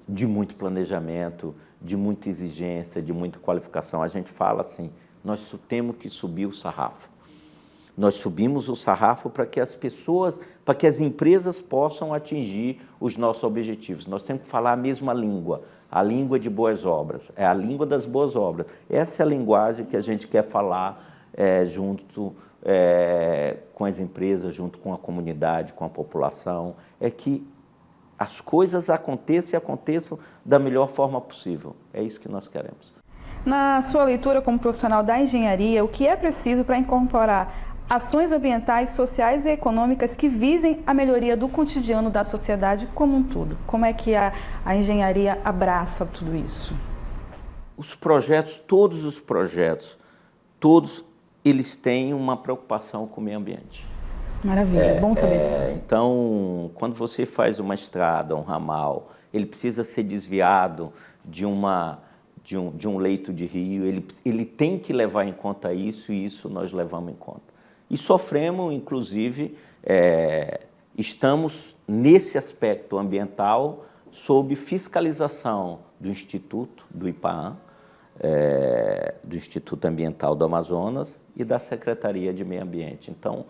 de muito planejamento, de muita exigência, de muita qualificação. A gente fala assim, nós temos que subir o sarrafo. Nós subimos o sarrafo para que as pessoas, para que as empresas possam atingir os nossos objetivos. Nós temos que falar a mesma língua, a língua de boas obras, é a língua das boas obras. Essa é a linguagem que a gente quer falar junto com as empresas, junto com a comunidade, com a população, é que as coisas aconteçam e aconteçam da melhor forma possível. É isso que nós queremos. Na sua leitura como profissional da engenharia, o que é preciso para incorporar ações ambientais, sociais e econômicas que visem a melhoria do cotidiano da sociedade como um todo? Como é que a engenharia abraça tudo isso? Os projetos, todos eles têm uma preocupação com o meio ambiente. Maravilha, é bom saber disso. Então, quando você faz uma estrada, um ramal, ele precisa ser desviado de um leito de rio, ele tem que levar em conta isso, e isso nós levamos em conta. E sofremos, inclusive, estamos nesse aspecto ambiental sob fiscalização do Instituto, do IPAAM, do Instituto Ambiental do Amazonas e da Secretaria de Meio Ambiente. Então,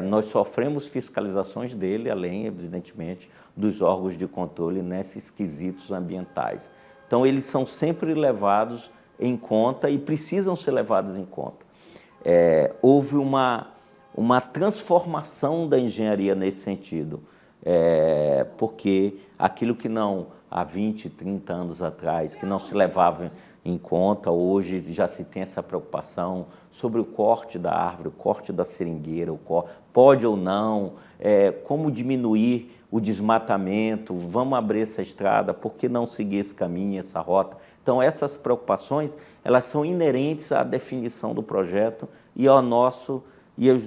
nós sofremos fiscalizações dele, além, evidentemente, dos órgãos de controle nesses quesitos ambientais. Então, eles são sempre levados em conta e precisam ser levados em conta. Houve uma transformação da engenharia nesse sentido, porque aquilo que não, há 20, 30 anos atrás, que não se levava em conta, hoje já se tem essa preocupação sobre o corte da árvore, o corte da seringueira, pode ou não, como diminuir o desmatamento, vamos abrir essa estrada, por que não seguir esse caminho, essa rota? Então, essas preocupações, elas são inerentes à definição do projeto e aos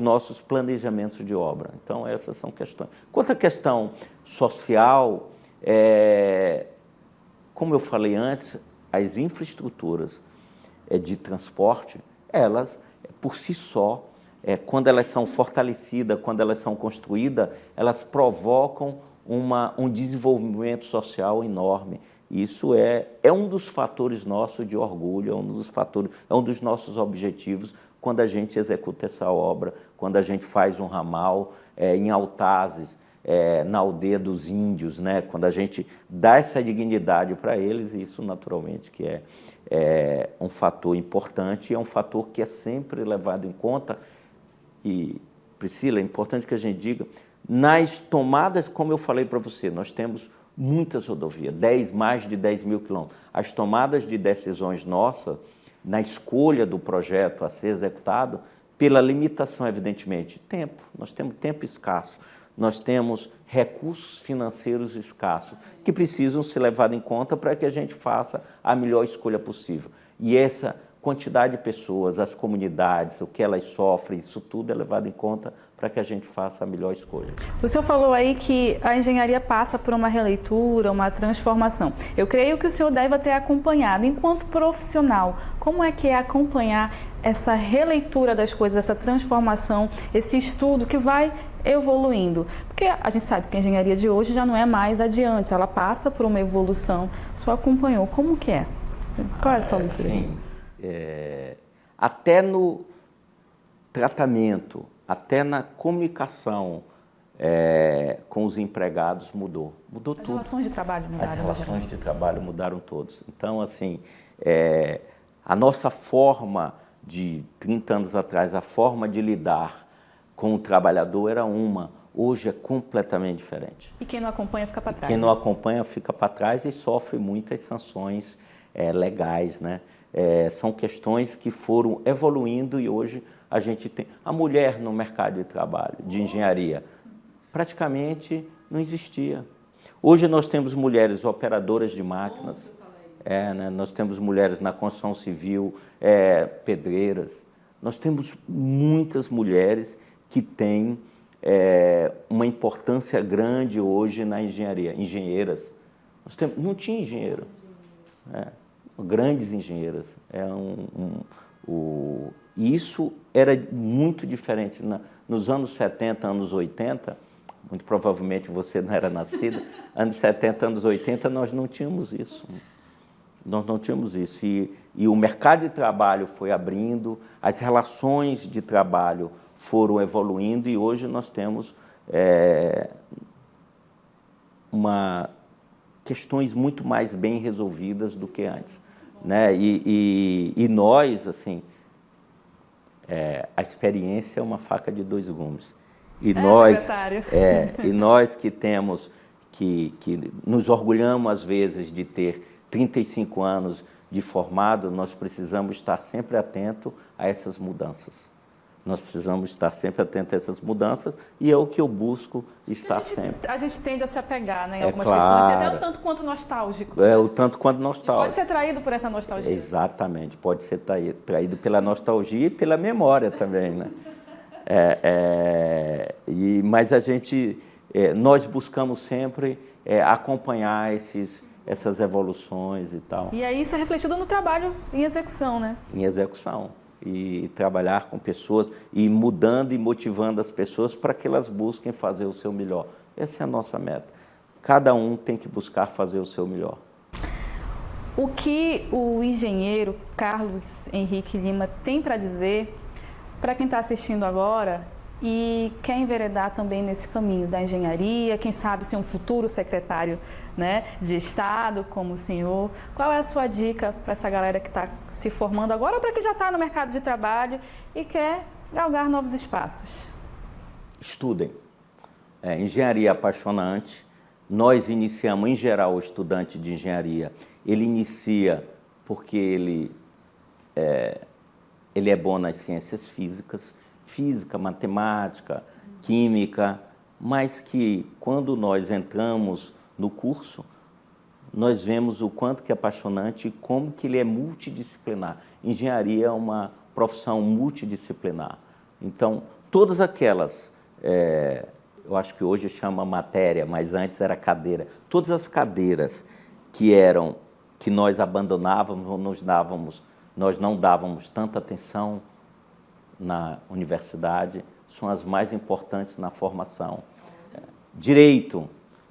nossos planejamentos de obra. Então, essas são questões. Quanto à questão social, como eu falei antes, as infraestruturas de transporte, elas, por si só, quando elas são fortalecidas, quando elas são construídas, elas provocam um desenvolvimento social enorme. Isso é um dos fatores nossos de orgulho, é um dos nossos objetivos quando a gente executa essa obra, quando a gente faz um ramal em Altazes, na aldeia dos índios, né? Quando a gente dá essa dignidade para eles, isso naturalmente que é um fator importante, e é um fator que é sempre levado em conta. E, Priscila, é importante que a gente diga, nas tomadas, como eu falei para você, nós temos muitas rodovias, mais de 10 mil quilômetros. As tomadas de decisões nossas, na escolha do projeto a ser executado, pela limitação, evidentemente, tempo. Nós temos tempo escasso, nós temos recursos financeiros escassos, que precisam ser levados em conta para que a gente faça a melhor escolha possível. E essa quantidade de pessoas, as comunidades, o que elas sofrem, isso tudo é levado em conta para que a gente faça a melhor escolha. O senhor falou aí que a engenharia passa por uma releitura, uma transformação. Eu creio que o senhor deve ter acompanhado, enquanto profissional, como é que é acompanhar essa releitura das coisas, essa transformação, esse estudo que vai evoluindo? Porque a gente sabe que a engenharia de hoje já não é mais adiante, ela passa por uma evolução. O senhor acompanhou, como que é? Qual é a sua leitura? Sim. Até no tratamento, até na comunicação com os empregados mudou tudo. As relações de trabalho mudaram. As relações de trabalho mudaram todos. Então, assim, a nossa forma de 30 anos atrás, a forma de lidar com o trabalhador era hoje é completamente diferente. E quem não acompanha fica para trás. Quem não acompanha fica para trás e sofre muitas sanções legais, né? São questões que foram evoluindo e hoje a gente tem... A mulher no mercado de trabalho, de engenharia, praticamente não existia. Hoje nós temos mulheres operadoras de máquinas, né? Nós temos mulheres na construção civil, pedreiras. Nós temos muitas mulheres que têm uma importância grande hoje na engenharia. Engenheiras. Não tinha engenheiro. Grandes engenheiras. Isso era muito diferente. Nos anos 70, anos 80, muito provavelmente você não era nascida, anos 70, anos 80, nós não tínhamos isso. Nós não tínhamos isso. E o mercado de trabalho foi abrindo, as relações de trabalho foram evoluindo e hoje nós temos questões muito mais bem resolvidas do que antes, né? E nós, assim, a experiência é uma faca de dois gumes. E nós que temos, que nos orgulhamos às vezes de ter 35 anos de formado, nós precisamos estar sempre atentos a essas mudanças. Nós precisamos estar sempre atentos a essas mudanças e é o que eu busco estar sempre. A gente tende a se apegar, né, em algumas claro. questões, até o tanto quanto nostálgico. O tanto quanto nostálgico. E pode ser traído por essa nostalgia. Exatamente, pode ser traído pela nostalgia e pela memória também, né? Mas nós buscamos sempre acompanhar essas evoluções e tal. E aí isso é refletido no trabalho em execução, né? Em execução. E trabalhar com pessoas e mudando e motivando as pessoas para que elas busquem fazer o seu melhor. Essa é a nossa meta. Cada um tem que buscar fazer o seu melhor. O que o engenheiro Carlos Henrique Lima tem para dizer para quem está assistindo agora e quer enveredar também nesse caminho da engenharia, quem sabe ser um futuro secretário, né, de Estado, como o senhor? Qual é a sua dica para essa galera que está se formando agora ou para quem já está no mercado de trabalho e quer galgar novos espaços? Estudem. Engenharia é apaixonante. Nós iniciamos, em geral, o estudante de engenharia, ele inicia porque ele é bom nas ciências físicas, matemática, química, mas que quando nós entramos no curso, nós vemos o quanto que é apaixonante e como que ele é multidisciplinar. Engenharia é uma profissão multidisciplinar. Então, todas aquelas, eu acho que hoje chama matéria, mas antes era cadeira, todas as cadeiras que nós abandonávamos, nós não dávamos tanta atenção na universidade, são as mais importantes na formação. Direito,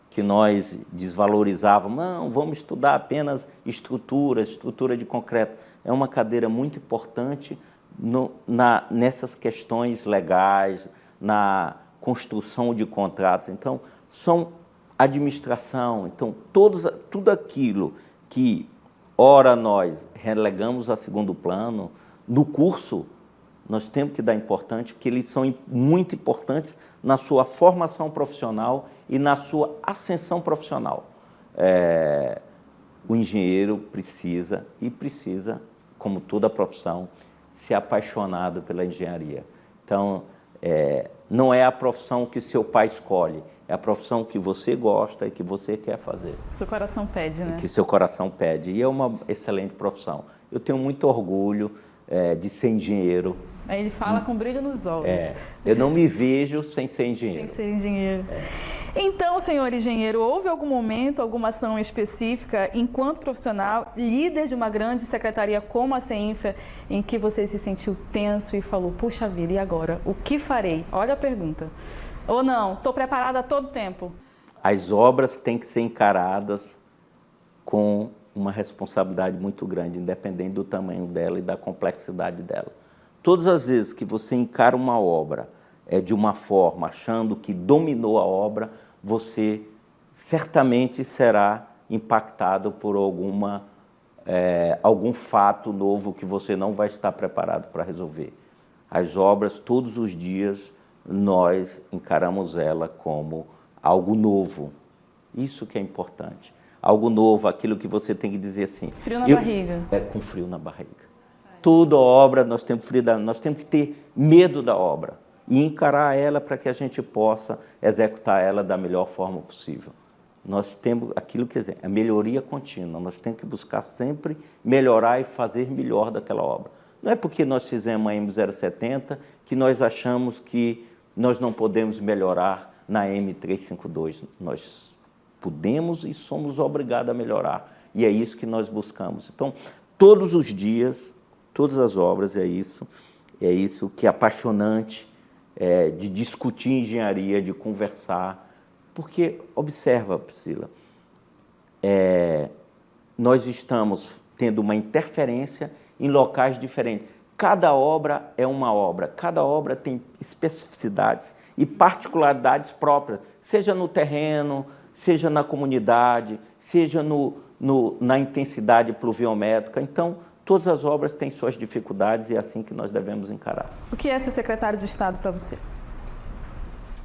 que nós desvalorizávamos, não, vamos estudar apenas estrutura de concreto. É uma cadeira muito importante nessas questões legais, na construção de contratos. Então, são administração, então, tudo aquilo que, ora, nós relegamos a segundo plano, no curso, nós temos que dar importância, porque eles são muito importantes na sua formação profissional e na sua ascensão profissional. O engenheiro precisa, como toda profissão, ser apaixonado pela engenharia. Então, não é a profissão que seu pai escolhe, é a profissão que você gosta e que você quer fazer. Seu coração pede, né? Que seu coração pede. E é uma excelente profissão. Eu tenho muito orgulho de ser engenheiro. Aí ele fala com brilho nos olhos. Eu não me vejo sem ser engenheiro. Sem ser engenheiro. Então, senhor engenheiro, houve algum momento, alguma ação específica, enquanto profissional, líder de uma grande secretaria como a CEINFRA, em que você se sentiu tenso e falou, puxa vida, e agora? O que farei? Olha a pergunta. Ou não, estou preparada a todo tempo? As obras têm que ser encaradas com uma responsabilidade muito grande, independente do tamanho dela e da complexidade dela. Todas as vezes que você encara uma obra de uma forma, achando que dominou a obra, você certamente será impactado por algum fato novo que você não vai estar preparado para resolver. As obras, todos os dias, nós encaramos ela como algo novo. Isso que é importante. Algo novo, aquilo que você tem que dizer assim. Frio na barriga. Com frio na barriga. Toda obra, nós temos que ter medo da obra e encarar ela para que a gente possa executar ela da melhor forma possível. Nós temos aquilo que é a melhoria contínua, nós temos que buscar sempre melhorar e fazer melhor daquela obra. Não é porque nós fizemos a M070 que nós achamos que nós não podemos melhorar na M352. Nós podemos e somos obrigados a melhorar. E é isso que nós buscamos. Então, todos os dias, todas as obras, é isso que é apaixonante, de discutir engenharia, de conversar. Porque, observa, Priscila, nós estamos tendo uma interferência em locais diferentes. Cada obra é uma obra, cada obra tem especificidades e particularidades próprias, seja no terreno, seja na comunidade, seja na intensidade pluviométrica. Então, todas as obras têm suas dificuldades e é assim que nós devemos encarar. O que é ser secretário do Estado para você?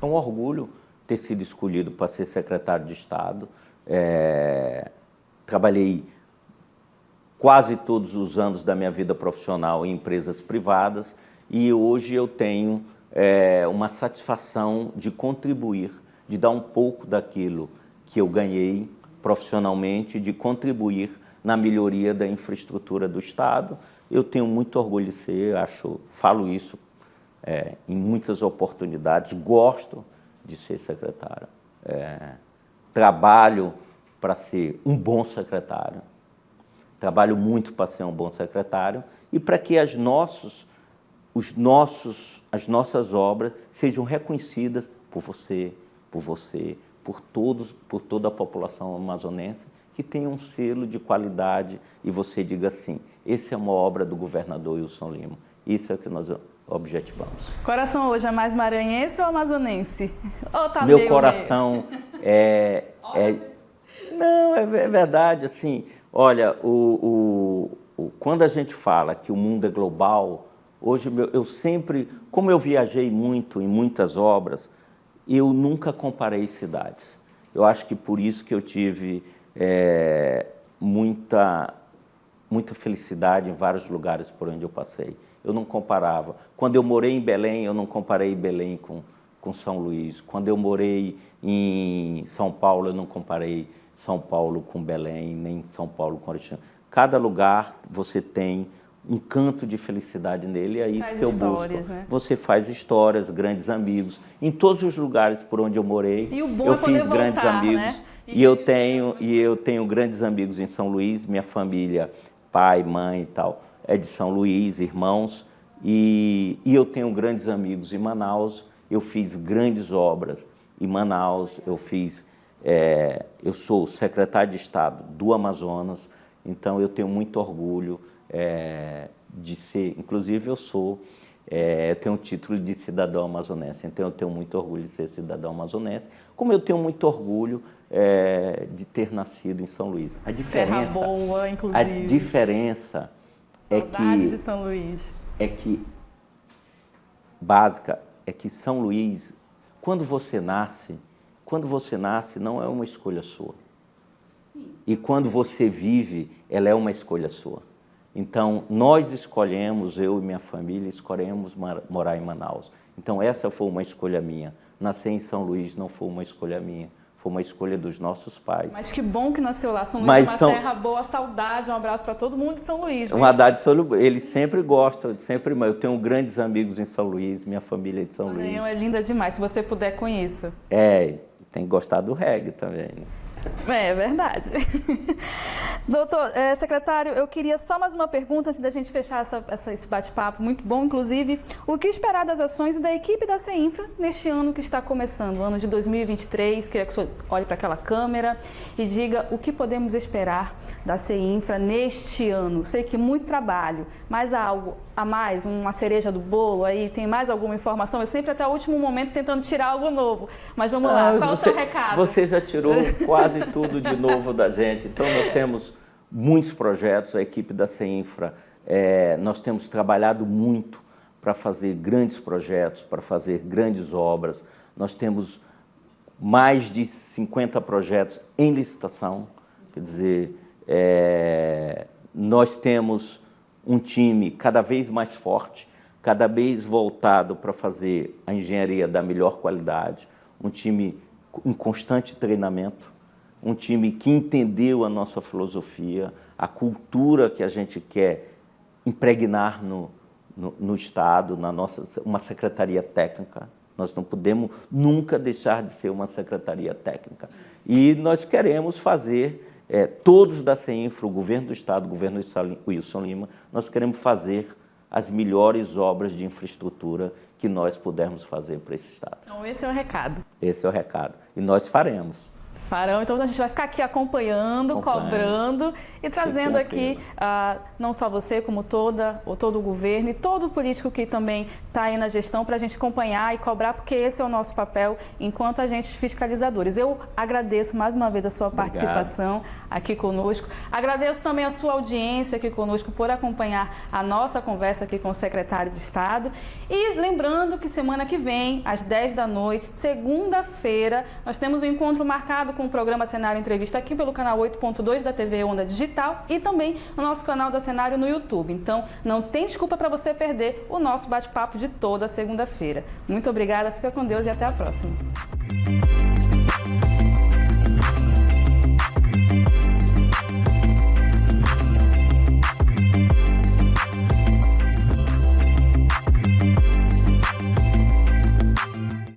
É um orgulho ter sido escolhido para ser secretário de Estado. Trabalhei quase todos os anos da minha vida profissional em empresas privadas e hoje eu tenho uma satisfação de contribuir, de dar um pouco daquilo que eu ganhei profissionalmente, de contribuir na melhoria da infraestrutura do Estado. Eu tenho muito orgulho de ser, falo isso em muitas oportunidades, gosto de ser secretário. Trabalho para ser um bom secretário, trabalho muito para ser um bom secretário e para que as nossas obras sejam reconhecidas por você, por toda a população amazonense, que tenha um selo de qualidade e você diga assim, essa é uma obra do governador Wilson Lima, isso é o que nós objetivamos. Coração hoje é mais maranhense ou amazonense? Ou tá Meu coração Não, é verdade, assim, olha, quando a gente fala que o mundo é global, hoje eu sempre, como eu viajei muito em muitas obras, eu nunca comparei cidades. Eu acho que por isso que eu tive muita felicidade em vários lugares por onde eu passei. Eu não comparava. Quando eu morei em Belém, eu não comparei Belém com São Luís. Quando eu morei em São Paulo, eu não comparei São Paulo com Belém, nem São Paulo com Oriximiná. Cada lugar você tem um canto de felicidade nele, é isso que eu busco. Né? Você faz histórias, grandes amigos. Em todos os lugares por onde eu morei, eu fiz grandes amigos. Né? E eu tenho grandes amigos em São Luís, minha família, pai, mãe e tal, é de São Luís, irmãos, e eu tenho grandes amigos em Manaus. Eu fiz grandes obras em Manaus, eu sou secretário de Estado do Amazonas, então eu tenho muito orgulho de ser, inclusive eu tenho o título de cidadão amazonense, então eu tenho muito orgulho de ser cidadão amazonense, como eu tenho muito orgulho de ter nascido em São Luís. A diferença, terra boa, inclusive. A diferença de São Luís. Básica, é que São Luís, quando você nasce não é uma escolha sua. Sim. E quando você vive, ela é uma escolha sua. Então, nós escolhemos, eu e minha família, escolhemos morar em Manaus. Então, essa foi uma escolha minha. Nascer em São Luís não foi uma escolha minha, foi uma escolha dos nossos pais. Mas que bom que nasceu lá. São Luís é uma terra boa, saudade, um abraço para todo mundo de São Luís. Né? Eles sempre gostam, eu tenho grandes amigos em São Luís, minha família é de São Luís. Maranhão é linda demais, se você puder, conheça. Tem que gostar do reggae também, né? É verdade. Doutor, secretário, eu queria só mais uma pergunta antes da gente fechar esse bate-papo muito bom, inclusive. O que esperar das ações e da equipe da CEINFRA neste ano que está começando, o ano de 2023? Queria que o senhor olhe para aquela câmera e diga o que podemos esperar da CEINFRA neste ano. Sei que muito trabalho, mas há algo a mais, uma cereja do bolo aí? Tem mais alguma informação? Eu sempre até o último momento tentando tirar algo novo. Mas vamos lá, qual é o seu recado? Você já tirou quase tudo de novo da gente. Então, nós temos muitos projetos, a equipe da CEINFRA, nós temos trabalhado muito para fazer grandes projetos, para fazer grandes obras. Nós temos mais de 50 projetos em licitação, quer dizer, nós temos um time cada vez mais forte, cada vez voltado para fazer a engenharia da melhor qualidade, um time em constante treinamento, um time que entendeu a nossa filosofia, a cultura que a gente quer impregnar no Estado, uma secretaria técnica. Nós não podemos nunca deixar de ser uma secretaria técnica. E nós queremos fazer, todos da CEINFRA, o governo do Estado, o governo Wilson Lima, nós queremos fazer as melhores obras de infraestrutura que nós pudermos fazer para esse Estado. Então, esse é o recado. Esse é o recado. E nós faremos. Farão, então a gente vai ficar aqui acompanhando, cobrando e trazendo aqui não só você, como todo o governo e todo o político que também está aí na gestão para a gente acompanhar e cobrar, porque esse é o nosso papel enquanto agentes fiscalizadores. Eu agradeço mais uma vez a sua participação aqui conosco, agradeço também a sua audiência aqui conosco por acompanhar a nossa conversa aqui com o secretário de Estado e lembrando que semana que vem, às 10 da noite, segunda-feira, nós temos um encontro marcado com o programa Cenário Entrevista aqui pelo canal 8.2 da TV Onda Digital e também no nosso canal da Cenário no YouTube. Então, não tem desculpa para você perder o nosso bate-papo de toda segunda-feira. Muito obrigada, fica com Deus e até a próxima.